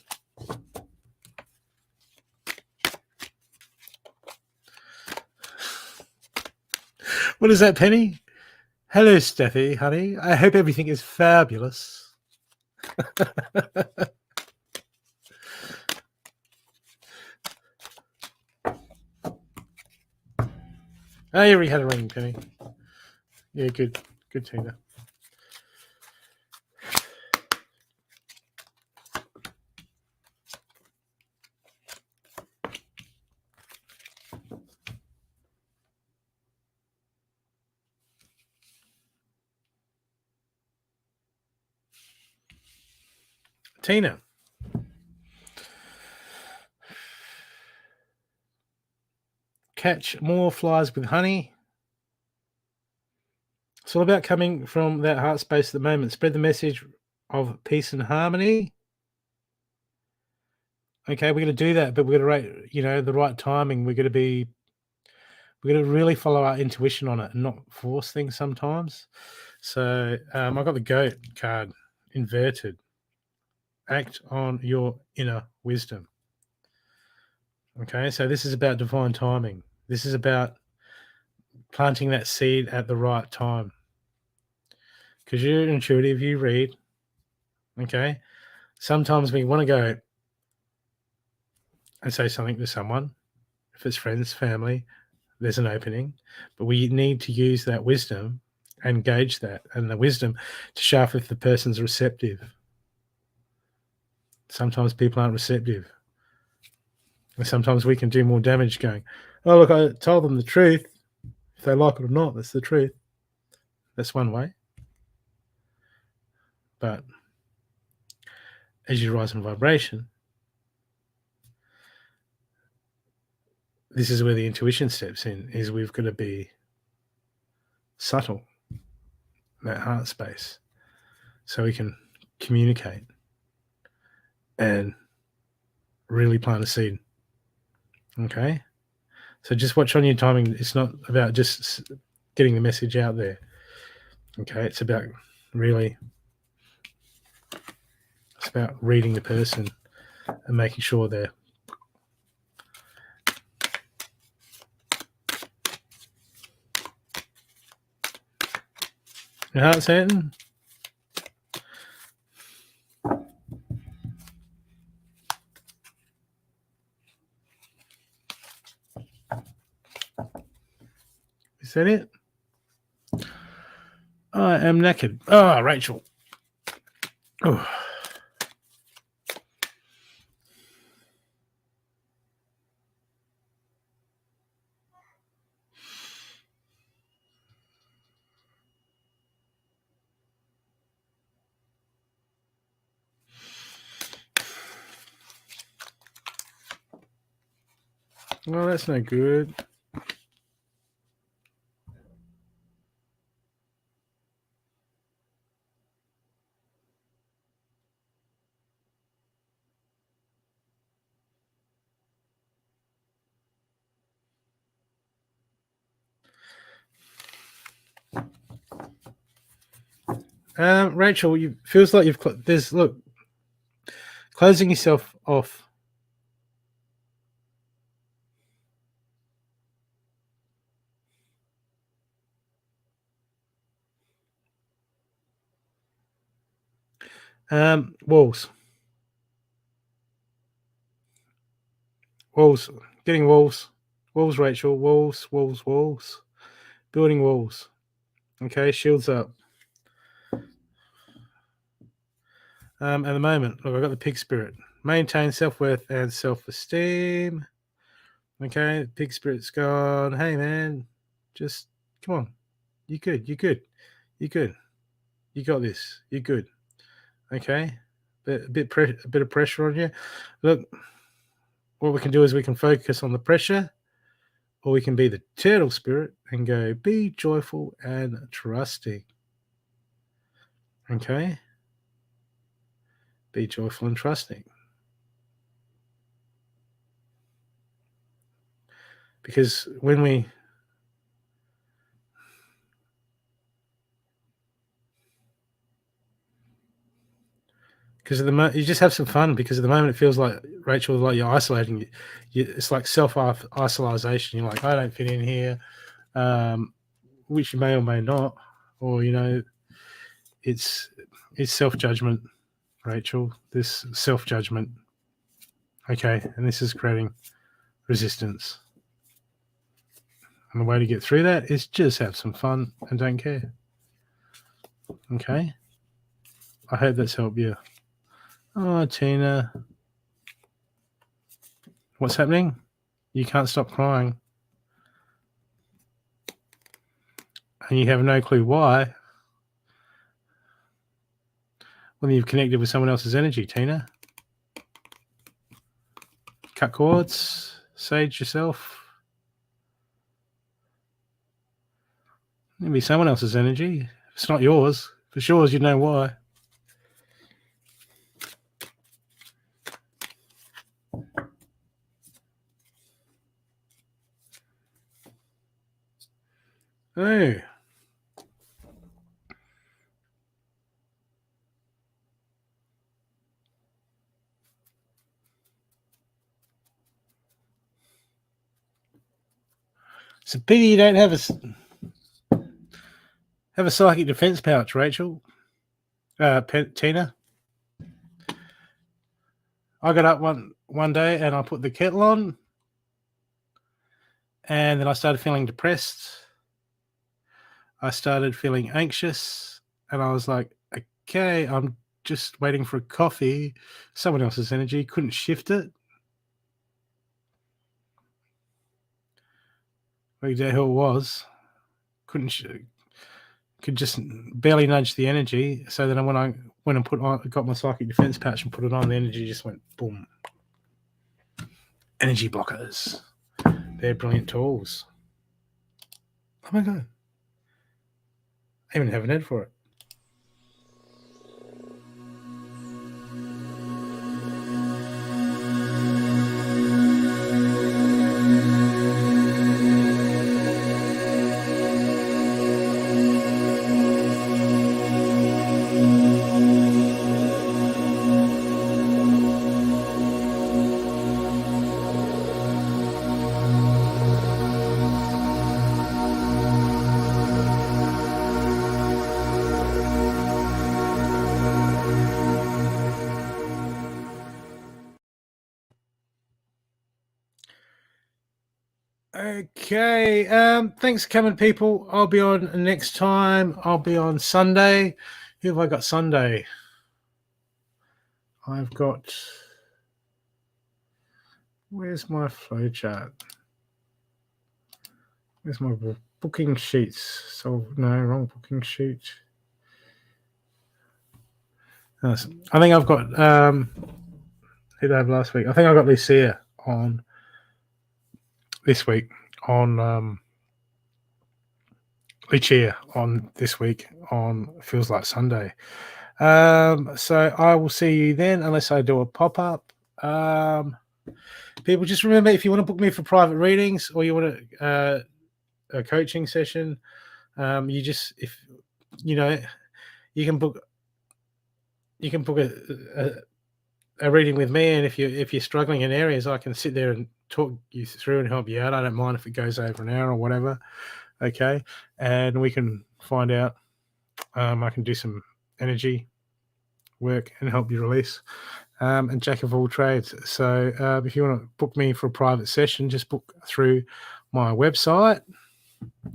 What is that, Penny? Hello, Steffi, honey. I hope everything is fabulous. I already had a ring, Penny. Yeah, good, Tina. Tina. Catch more flies with honey. It's all about coming from that heart space at the moment. Spread the message of peace and harmony. Okay, we're going to do that, but we're going to rate, the right timing. We're going to really follow our intuition on it and not force things sometimes. So I got the goat card inverted. Act on your inner wisdom. Okay, so this is about divine timing. This is about planting that seed at the right time. Because you're intuitive, you read. Okay, sometimes we want to go and say something to someone. If it's friends, family, there's an opening. But we need to use that wisdom and gauge that and the wisdom to show if the person's receptive. Sometimes people aren't receptive. And sometimes we can do more damage going, oh, look, I told them the truth. If they like it or not, that's the truth. That's one way. But as you rise in vibration, this is where the intuition steps in, is we've got to be subtle in that heart space so we can communicate and really plant a seed. Okay? So just watch on your timing. It's not about just getting the message out there. Okay? It's about really, it's about reading the person and making sure they're your heart's hitting. Is that it? I am knackered. Oh, Rachel. Oh. Well, that's no good. Rachel, you feels like you've look, closing yourself off. Walls, getting walls, Rachel, walls, building walls. Okay, shields up. At the moment, look, I've got the pig spirit. Maintain self-worth and self-esteem. Okay, pig spirit's gone. Hey, man, just come on. You good. You got this. You're good. Okay, a bit of pressure on you. Look, what we can do is we can focus on the pressure, or we can be the turtle spirit and go, be joyful and trusting. Okay? Be joyful and trusting. Because when we because at the moment you just have some fun, because at the moment it feels like, Rachel, like you're isolating. It's like self-isolation. You're like, I don't fit in here, which you may or may not, or it's self-judgment, Rachel. This self-judgment, okay, and this is creating resistance. And the way to get through that is just have some fun and don't care. Okay, I hope that's helped you. Oh, Tina. What's happening? You can't stop crying. And you have no clue why. Well, you've connected with someone else's energy, Tina. Cut cords. Sage yourself. It'll be someone else's energy. If it's not yours. If it's yours, you'd know why. Oh. It's a pity you don't have a psychic defense pouch, Rachel. Tina. I got up one day and I put the kettle on, and then I started feeling depressed. I started feeling anxious, and I was like, okay, I'm just waiting for a coffee. Someone else's energy, couldn't shift it. Like who it was, could just barely nudge the energy. So then when I went and got my psychic defense patch and put it on, the energy just went boom. Energy blockers. They're brilliant tools. Oh my God. I even have an ad for it. Okay. Thanks for coming, people. I'll be on next time. I'll be on Sunday. Who have I got Sunday? I've got. Where's my flow chart? Where's my booking sheets? So no, wrong booking sheet. I think I've got. Who did I have last week? I think I got Lucia on this week. On Lucia on this week on Feels Like Sunday. So I will see you then, unless I do a pop up. People, just remember, if you want to book me for private readings or you want a coaching session, you can book a reading with me, and if you're struggling in areas, I can sit there and talk you through and help you out. I don't mind if it goes over an hour or whatever. Okay, and we can find out. I can do some energy work and help you release. And jack of all trades. So if you want to book me for a private session, just book through my website,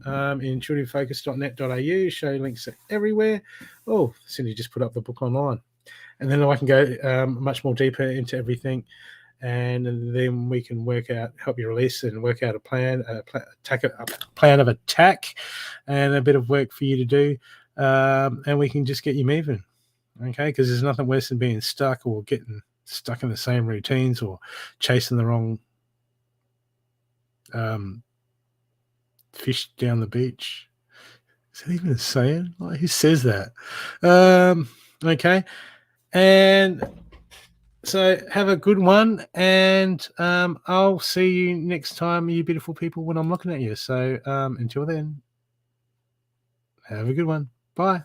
intuitivefocus.net.au. Show links everywhere. Oh, Cindy just put up the book online. And then I can go much more deeper into everything. And then we can help you release and work out a plan, a plan of attack, and a bit of work for you to do. And we can just get you moving. Okay, because there's nothing worse than being stuck or getting stuck in the same routines or chasing the wrong fish down the beach. Is that even a saying? Like, who says that? Okay, and so have a good one, and I'll see you next time, you beautiful people, when I'm looking at you. So until then, have a good one. Bye.